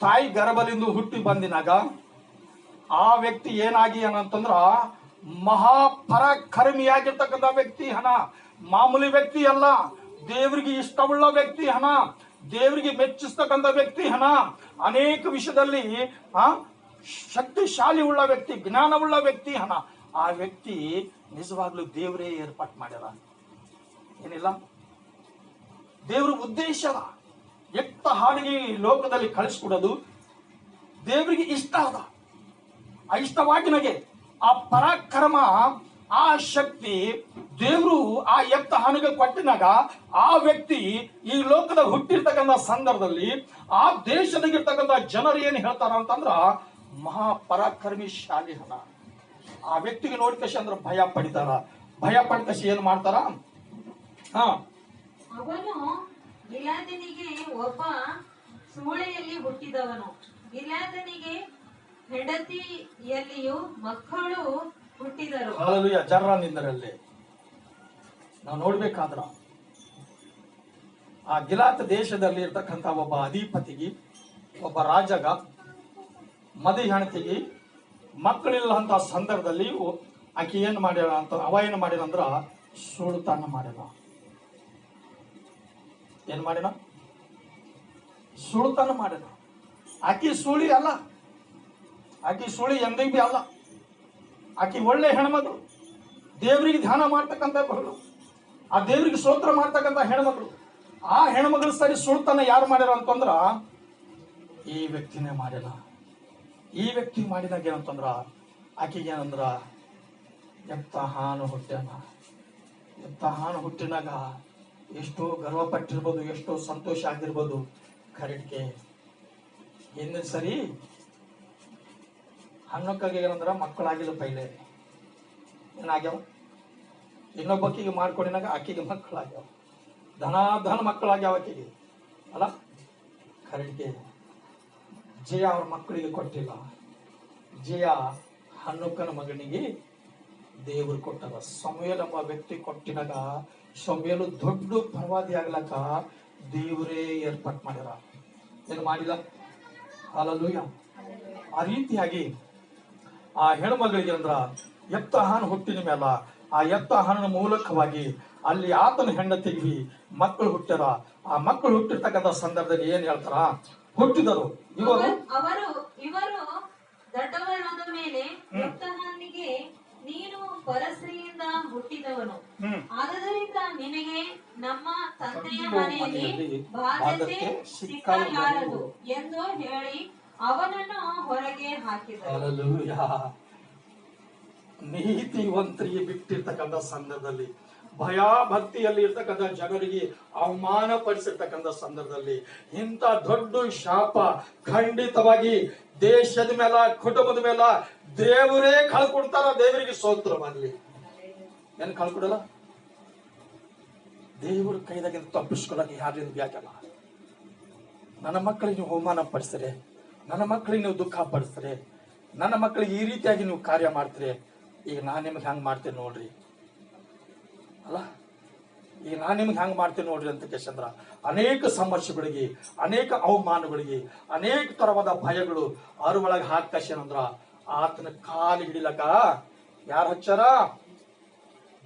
ತಾಯಿ ಗರ್ಭದಿಂದ ಹುಟ್ಟಿ ಬಂದಿನಾಗ ಆ ವ್ಯಕ್ತಿ ಏನಾಗಿ ಅಂತಂದ್ರ ಮಹಾಪರಾಕ್ರಮಿಯಾಗಿರ್ತಕ್ಕಂಥ ವ್ಯಕ್ತಿ ಹಣ, ಮಾಮೂಲಿ ವ್ಯಕ್ತಿ ಅಲ್ಲ. ದೇವರಿಗೆ ಇಷ್ಟವುಳ್ಳ ವ್ಯಕ್ತಿ ಹಣ, ದೇವರಿಗೆ ಮೆಚ್ಚಿಸ್ತಕ್ಕಂಥ ವ್ಯಕ್ತಿ ಹಣ, ಅನೇಕ ವಿಷಯದಲ್ಲಿ ಶಕ್ತಿಶಾಲಿ ಉಳ್ಳ ವ್ಯಕ್ತಿ, ಜ್ಞಾನವುಳ್ಳ ವ್ಯಕ್ತಿ ಹಣ. ಆ ವ್ಯಕ್ತಿ ನಿಜವಾಗ್ಲೂ ದೇವರೇ ಏರ್ಪಾಟ್ ಮಾಡ್ಯಾರ, ಏನಿಲ್ಲ. ದೇವ್ರ ಉದ್ದೇಶ ಎತ್ತ ಹಾಡಿಗೆ ಲೋಕದಲ್ಲಿ ಕಳಿಸ್ಕೊಡೋದು ದೇವರಿಗೆ ಇಷ್ಟ ಅದ. ಆ ಇಷ್ಟವಾಗಿ ನಗೆ ಆ ಪರಾಕ್ರಮ, ಆ ಶಕ್ತಿ ದೇವರು ಆ ಎತ್ತ ಹಾನಿಗೆ ಕೊಟ್ಟಿನಾಗ ಆ ವ್ಯಕ್ತಿ ಈ ಲೋಕದ ಹುಟ್ಟಿರ್ತಕ್ಕಂಥ ಸಂದರ್ಭದಲ್ಲಿ ಆ ದೇಶದಾಗಿರ್ತಕ್ಕಂಥ ಜನರು ಏನ್ ಹೇಳ್ತಾರ ಅಂತಂದ್ರ ಮಹಾಪರಾಕ್ರಮಿ ಶಾಲಿ ಹಣ. ಆ ವ್ಯಕ್ತಿಗೆ ನೋಡ್ಕಸಿ ಅಂದ್ರ ಭಯ ಪಡಿತಾರ, ಭಯ ಪಡ್ಕಸಿ ಏನ್ ಮಾಡ್ತಾರ? ಅವನು ಗಿಲ್ಯಾದನಿಗೆ ಒಬ್ಬ ಸೂಳೆಯಲ್ಲಿ ಹುಟ್ಟಿದವನು. ಗಿಲ್ಯಾದನಿಗೆ ಹೆಂಡತಿಯಲ್ಲಿಯೂ ಮಕ್ಕಳು ಹುಟ್ಟಿದರು. ಹಲ್ಲೆಲೂಯಾ. ಜರ್ರ ನಿಂದರಲ್ಲಿ ನಾವು ನೋಡ್ಬೇಕಾದ್ರ ಆ ಗಿಲಾತ್ ದೇಶದಲ್ಲಿ ಇರ್ತಕ್ಕಂಥ ಒಬ್ಬ ಅಧಿಪತಿಗೆ, ಒಬ್ಬ ರಾಜಗ ಮದಿ ಹೆಣ್ತಿಗೆ ಮಕ್ಕಳಿಲ್ಲ ಅಂತ ಸಂದರ್ಭದಲ್ಲಿ ಆಕೆ ಏನ್ ಮಾಡ್ಯಾಳ ಅಂತ, ಅವ ಏನ್ ಮಾಡ್ಯಾನ ಅಂದ್ರ ಸುಳ್ತಾನ ಮಾಡ್ಯಾನ. ಏನ್ ಮಾಡ್ಯಾನ? ಸುಳ್ತಾನ ಮಾಡ್ಯಾನ. ಆಕಿ ಸುಳಿ ಅಲ್ಲ, ಆಕಿ ಸುಳಿ ಎಂದಿಗೂ ಬಿ ಅಲ್ಲ. ಆಕಿ ಒಳ್ಳೆ ಹೆಣ್ಮಗಳು, ದೇವರಿಗೆ ಧ್ಯಾನ ಮಾಡ್ತಕ್ಕಂಥ ಮಗಳು, ಆ ದೇವರಿಗೆ ಸ್ತೋತ್ರ ಮಾಡ್ತಕ್ಕಂಥ ಹೆಣ್ಮಗಳು. ಆ ಹೆಣ್ಮಗಳು ಸರಿ ಸುಳ್ತಾನ ಯಾರು ಮಾಡ್ಯಾರ ಅಂತಂದ್ರ ಈ ವ್ಯಕ್ತಿನೇ ಮಾಡ್ಯಾರ. ಈ ವ್ಯಕ್ತಿ ಮಾಡಿದಾಗ ಏನಂತಂದ್ರ ಆಕೆಗೆ ಏನಂದ್ರ ಯೆಫ್ತಾಹನು ಹುಟ್ಟ್ಯಾನ. ಯೆಫ್ತಾಹನು ಹುಟ್ಟಿನಾಗ ಎಷ್ಟೋ ಗರ್ವ ಪಟ್ಟಿರ್ಬೋದು, ಎಷ್ಟೋ ಸಂತೋಷ ಆಗಿರ್ಬೋದು. ಕರೆಕ್ಟ್ಗೆ ಹಿಂದಿನ ಸರಿ ಹಣ್ಣಕ್ಕಾಗಿ ಏನಂದ್ರ ಮಕ್ಕಳಾಗಿಲ್ಲ. ಪೈಲೆ ಏನಾಗ್ಯಾವ? ಇನ್ನೊಬ್ಬಕ್ಕಿಗೆ ಮಾಡ್ಕೊಂಡಿನಾಗ ಆಕೆಗೆ ಮಕ್ಕಳಾಗ್ಯಾವ, ಧನ ಮಕ್ಕಳಾಗ್ಯಾವ ಆಕೆಗೆ ಅಲ್ಲ. ಕರೆಕ್ಟ್ಗೆ ಜಯ ಅವ್ರ ಮಕ್ಕಳಿಗೆ ಕೊಟ್ಟಿಲ್ಲ. ಜಯ ಹಣ್ಣುಕ್ಕನ ಮಗನಿಗೆ ದೇವರು ಕೊಟ್ಟದ. ಸಮಯಲ್ ಎಂಬ ವ್ಯಕ್ತಿ ಕೊಟ್ಟಿನಾಗ ಸಮಯಲು ದೊಡ್ಡ ಪ್ರವಾದಿ ಆಗ್ಲಕ್ಕ ದೇವರೇ ಏರ್ಪಾಟ್ ಮಾಡ್ಯಾರ, ಏನು ಮಾಡಿಲ್ಲ. ಹಲ್ಲೆಲೂಯಾ. ಆ ರೀತಿಯಾಗಿ ಆ ಹೆಣ್ಮಗಳಿಗೆ ಅಂದ್ರ ಯೆಫ್ತಾಹನ ಹುಟ್ಟಿನ ಮೇಲ ಆ ಯೆಫ್ತಾಹನ ಮೂಲಕವಾಗಿ ಅಲ್ಲಿ ಆತನ ಹೆಂಡತಿಗೆ ಮಕ್ಕಳು ಹುಟ್ಟ್ಯಾರ. ಆ ಮಕ್ಕಳು ಹುಟ್ಟಿರ್ತಕ್ಕಂಥ ಸಂದರ್ಭದಲ್ಲಿ ಏನ್ ಹೇಳ್ತಾರ? ಹುಟ್ಟಿದರು ಇವರು ದೊಡ್ಡವರಾದ ಮೇಲೆ ಯೆಫ್ತಾಹನಿಗೆ, ನೀನು ಪರಸ್ತ್ರೀಯಿಂದ ಹುಟ್ಟಿದವನು, ಆದ್ದರಿಂದ ನಿನಗೆ ನಮ್ಮ ತಂದೆಯ ಮನೆಯಲ್ಲಿ ಬಾಧ್ಯತೆ ಸಿಕ್ಕಲಾರದು ಎಂದು ಹೇಳಿ ಅವನನ್ನು ಹೊರಗೆ ಹಾಕಿದರು. ನೀತಿವಂತರಿಗೆ ಬಿಟ್ಟಿರ್ತಕ್ಕಂಥ ಸಂದರ್ಭದಲ್ಲಿ, ಭಯ ಭಕ್ತಿಯಲ್ಲಿ ಇರ್ತಕ್ಕಂಥ ಜನರಿಗೆ ಅವಮಾನ ಪಡಿಸಿರ್ತಕ್ಕಂಥ ಸಂದರ್ಭದಲ್ಲಿ ಇಂಥ ದೊಡ್ಡ ಶಾಪ ಖಂಡಿತವಾಗಿ ದೇಶದ ಮೇಲ, ಕುಟುಂಬದ ಮೇಲ ದೇವರೇ ಕಳ್ಕೊಡ್ತಾರ. ದೇವರಿಗೆ ಸ್ತೋತ್ರ ಮಾಡಲಿ. ಏನ್ ಕಳ್ಕೊಡಲ್ಲ? ದೇವರ ಕೈದಾಗ ತಪ್ಪಿಸ್ಕೊಳ್ಳಕ್ಕೆ ಯಾರಿಂದ ಬ್ಯಾಕಲ್ಲ. ನನ್ನ ಮಕ್ಕಳಿಗೆ ನೀವು ಅವಮಾನ ಪಡಿಸ್ತಾರೆ, ನನ್ನ ಮಕ್ಕಳಿಗೆ ನೀವು ದುಃಖ ಪಡಿಸ್ತಾರೆ, ನನ್ನ ಮಕ್ಕಳಿಗೆ ಈ ರೀತಿಯಾಗಿ ನೀವು ಕಾರ್ಯ ಮಾಡ್ತೀರಿ. ಈಗ ನಾನು ನಿಮ್ಗೆ ಹೆಂಗ್ ಮಾಡ್ತೇನೆ ನೋಡ್ರಿ ಅಲ್ಲ, ಈಗ ನಾನು ನಿಮ್ಗೆ ಹೆಂಗ್ ಮಾಡ್ತೇನೆ ನೋಡ್ರಿ ಅಂತ ಕೇಶಂದ್ರ ಅನೇಕ ಸಮಸ್ಯೆಗಳಿಗೆ, ಅನೇಕ ಅವಮಾನಗಳಿಗೆ, ಅನೇಕ ತರವಾದ ಭಯಗಳು ಅವ್ರ ಒಳಗೆ ಹಾಕೇಶಂದ್ರ ಆತನ ಕಾಲು ಹಿಡಿಲಕ ಯಾರು ಹಚ್ಚಾರ?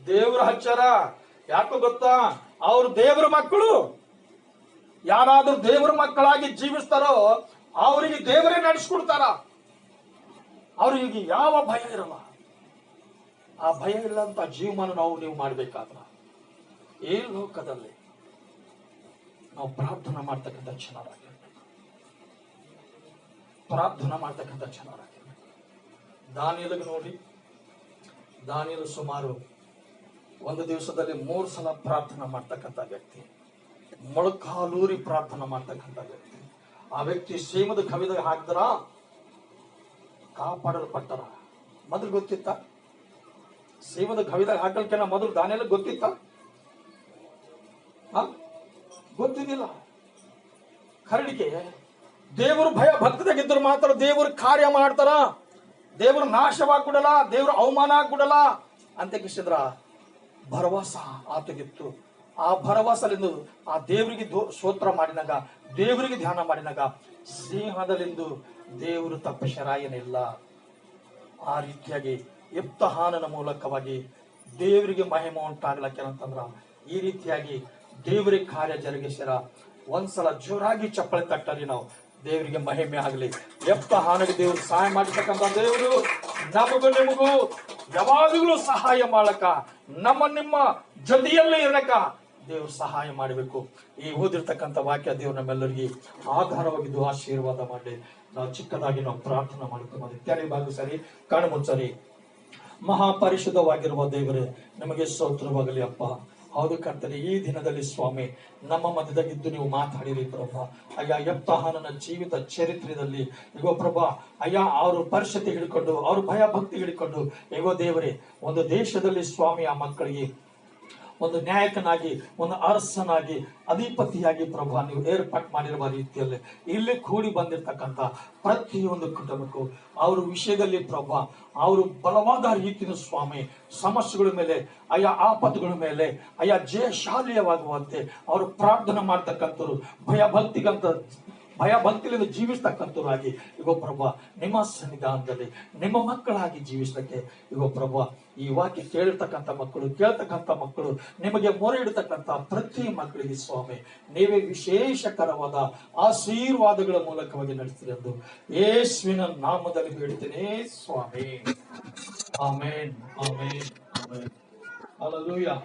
ದೇವ್ರು ಹಚ್ಚಾರ. ಯಾಕೋ ಗೊತ್ತಾ? ಅವ್ರು ದೇವ್ರ ಮಕ್ಕಳು. ಯಾರಾದ್ರೂ ದೇವ್ರ ಮಕ್ಕಳಾಗಿ ಜೀವಿಸ್ತಾರೋ ಅವರಿಗೆ ದೇವರೇ ನಡೆಸ್ಕೊಡ್ತಾರ. ಅವ್ರಿಗೆ ಯಾವ ಭಯ ಇರಲ್ಲ. ಆ ಭಯ ಇಲ್ಲಂತ ಜೀವಮಾನ ನೀವು ಮಾಡ್ಬೇಕಾದ್ರ ಈ ಲೋಕದಲ್ಲಿ ನಾವು ಪ್ರಾರ್ಥನಾ ಮಾಡ್ತಕ್ಕಂಥ ಜನರಾಗಿರ್ಬೇಕು. ಪ್ರಾರ್ಥನಾ ಮಾಡ್ತಕ್ಕಂಥ ಜನರಾಗಿರ್ಬೇಕು. ದಾನಿಯಲಿಗೆ ನೋಡಿ, ದಾನಿಯಲು ಸುಮಾರು ಒಂದು ದಿವಸದಲ್ಲಿ 3 ಸಲ ಪ್ರಾರ್ಥನಾ ಮಾಡ್ತಕ್ಕಂಥ ವ್ಯಕ್ತಿ, ಮೊಳಕಾಲೂರಿ ಪ್ರಾರ್ಥನಾ ಮಾಡ್ತಕ್ಕಂಥ ವ್ಯಕ್ತಿ. ಆ ವ್ಯಕ್ತಿ ಸೇಮದ ಕವಿದಾಗ ಹಾಕಿದ್ರ ಕಾಪಾಡಲ್ಪಟ್ಟರ. ಮೊದಲು ಗೊತ್ತಿತ್ತ? ಸೇಮದ ಕವಿದಾಗ ಹಾಕಲ್ಕೆನ ಮೊದಲು ದಾನಿಯಲು ಗೊತ್ತಿತ್ತ? ಗೊತ್ತಿದ್ದಿಲ್ಲ. ಕರಡಿಗೆ ದೇವರು ಭಯ ಭಕ್ತದಾಗಿದ್ದರು ಮಾತ್ರ ದೇವರು ಕಾರ್ಯ ಮಾಡ್ತಾರ. ದೇವರು ನಾಶವಾಗ್ಬಿಡಲ್ಲ, ದೇವರು ಅವಮಾನ ಆಗ್ಬಿಡಲ್ಲ ಅಂತ ಕಿಸಿದ್ರ ಭರವಸ ಆತಗಿತ್ತು. ಆ ಭರವಸಲಿಂದು ಆ ದೇವರಿಗೆ ಸ್ತೋತ್ರ ಮಾಡಿನಾಗ, ದೇವರಿಗೆ ಧ್ಯಾನ ಮಾಡಿನಾಗ ಸಿಂಹದಲ್ಲಿಂದು ದೇವರು ತಪ್ಪಿಸರಾಯನಿಲ್ಲ. ಆ ರೀತಿಯಾಗಿ ಯೆಪ್ತಾಹನನ ಮೂಲಕವಾಗಿ ದೇವರಿಗೆ ಮಹಿಮೆ ಉಂಟಾಗ್ಲಕ್ಕೆ ಅಂತಂದ್ರ ಈ ರೀತಿಯಾಗಿ ದೇವರಿಗೆ ಕಾರ್ಯ ಜರುಗಿಸ್ಯಾರ. ಒಂದ್ಸಲ ಜೋರಾಗಿ ಚಪ್ಪಳೆ ತಟ್ಟರಿ ನಾವು, ದೇವರಿಗೆ ಮಹಿಮೆ ಆಗಲಿ. ಯೆಪ್ತಾಹನಿಗೆ ದೇವರು ಸಹಾಯ ಮಾಡಿರ್ತಕ್ಕಂಥ ದೇವರು ನಮಗೂ ನಿಮಗೂ ಯಾವಾಗಲೂ ಸಹಾಯ ಮಾಡಕ, ನಿಮ್ಮ ಜೊತೆಯಲ್ಲೇ ಇರಕ ದೇವ್ರು ಸಹಾಯ ಮಾಡಬೇಕು. ಈ ಓದಿರ್ತಕ್ಕಂಥ ವಾಕ್ಯ ದೇವ್ರು ನಮ್ಮೆಲ್ಲರಿಗೆ ಆಧಾರವಾಗಿದ್ದು ಆಶೀರ್ವಾದ ಮಾಡಿ. ನಾವು ಚಿಕ್ಕದಾಗಿ ನಾವು ಪ್ರಾರ್ಥನೆ ಮಾಡ್ತೀವಿ. ತೆರೆ ಬಾಗಿ ಸರಿ, ಕಣ್ಣು ಮುಚ್ಚರಿ. ಮಹಾಪರಿಶುದ್ಧವಾಗಿರುವ ದೇವರೇ, ನಿಮಗೆ ಸ್ತೋತ್ರವಾಗಲಿ ಅಪ್ಪ. ಹೌದು ಕರ್ತನೆ, ಈ ದಿನದಲ್ಲಿ ಸ್ವಾಮಿ ನಮ್ಮ ಮಧ್ಯದಾಗಿದ್ದು ನೀವು ಮಾತಾಡಿರಿ ಪ್ರಭಾ. ಅಯ್ಯ ಯೆಪ್ತಾಹನನ ಜೀವಿತ ಚರಿತ್ರೆಯಲ್ಲಿ ಇಗೋ ಪ್ರಭಾ, ಅಯ್ಯ ಅವರು ಪರಿಸ್ಥಿತಿ ಹಿಡ್ಕೊಂಡು, ಅವ್ರ ಭಯ ಭಕ್ತಿ ಹಿಡ್ಕೊಂಡು ಇಗೋ ದೇವರೇ, ಒಂದು ದೇಶದಲ್ಲಿ ಸ್ವಾಮಿ ಆ ಮಕ್ಕಳಿಗೆ ಒಂದು ನಾಯಕನಾಗಿ, ಒಂದು ಅರಸನಾಗಿ, ಅಧಿಪತಿಯಾಗಿ ಪ್ರಭಾ ನೀವು ಏರ್ಪಾಟ್ ಮಾಡಿರುವ ರೀತಿಯಲ್ಲಿ ಇಲ್ಲಿ ಕೂಡಿ ಬಂದಿರತಕ್ಕಂಥ ಪ್ರತಿಯೊಂದು ಕುಟುಂಬಕ್ಕೂ ಅವ್ರ ವಿಷಯದಲ್ಲಿ ಪ್ರಭಾ ಅವರು ಬಲವಾದ ರೀತಿಯ ಸ್ವಾಮಿ ಸಮಸ್ಯೆಗಳ ಮೇಲೆ, ಆಯಾ ಆಪತ್ತುಗಳ ಮೇಲೆ ಆಯಾ ಜಯಶಾಲಿಯವಾಗುವಂತೆ ಅವರು ಪ್ರಾರ್ಥನೆ ಮಾಡ್ತಕ್ಕಂಥವ್ರು, ಭಯ ಭಕ್ತಿಯಿಂದ ಜೀವಿಸ್ತಕ್ಕಂಥವ್ರಾಗಿ ಇಗೋ ಪ್ರಭಾ ನಿಮ್ಮ ಸನ್ನಿಧಾನದಲ್ಲಿ ನಿಮ್ಮ ಮಕ್ಕಳಾಗಿ ಜೀವಿಸಲಿಕ್ಕೆ ಇಗೋ ಪ್ರಭಾ ಈ ವಾಕ್ಯ ಕೇಳಿರ್ತಕ್ಕಂಥ ಮಕ್ಕಳು, ಕೇಳ್ತಕ್ಕಂಥ ಮಕ್ಕಳು, ನಿಮಗೆ ಮೊರೆ ಇಡತಕ್ಕಂಥ ಪ್ರತಿ ಮಕ್ಕಳಿಗೆ ಸ್ವಾಮಿ ನೀವೇ ವಿಶೇಷಕರವಾದ ಆಶೀರ್ವಾದಗಳ ಮೂಲಕವಾಗಿ ನಡೆಸ್ತೀರಿ ಎಂದು ಯೇಸುವಿನ ನಾಮದಲ್ಲಿ ಬೇಡ್ತೇನೆ ಸ್ವಾಮಿ. ಆಮೇನ್, ಆಮೇನ್, ಆಮೇನ್. ಹಲ್ಲೆಲೂಯಾ.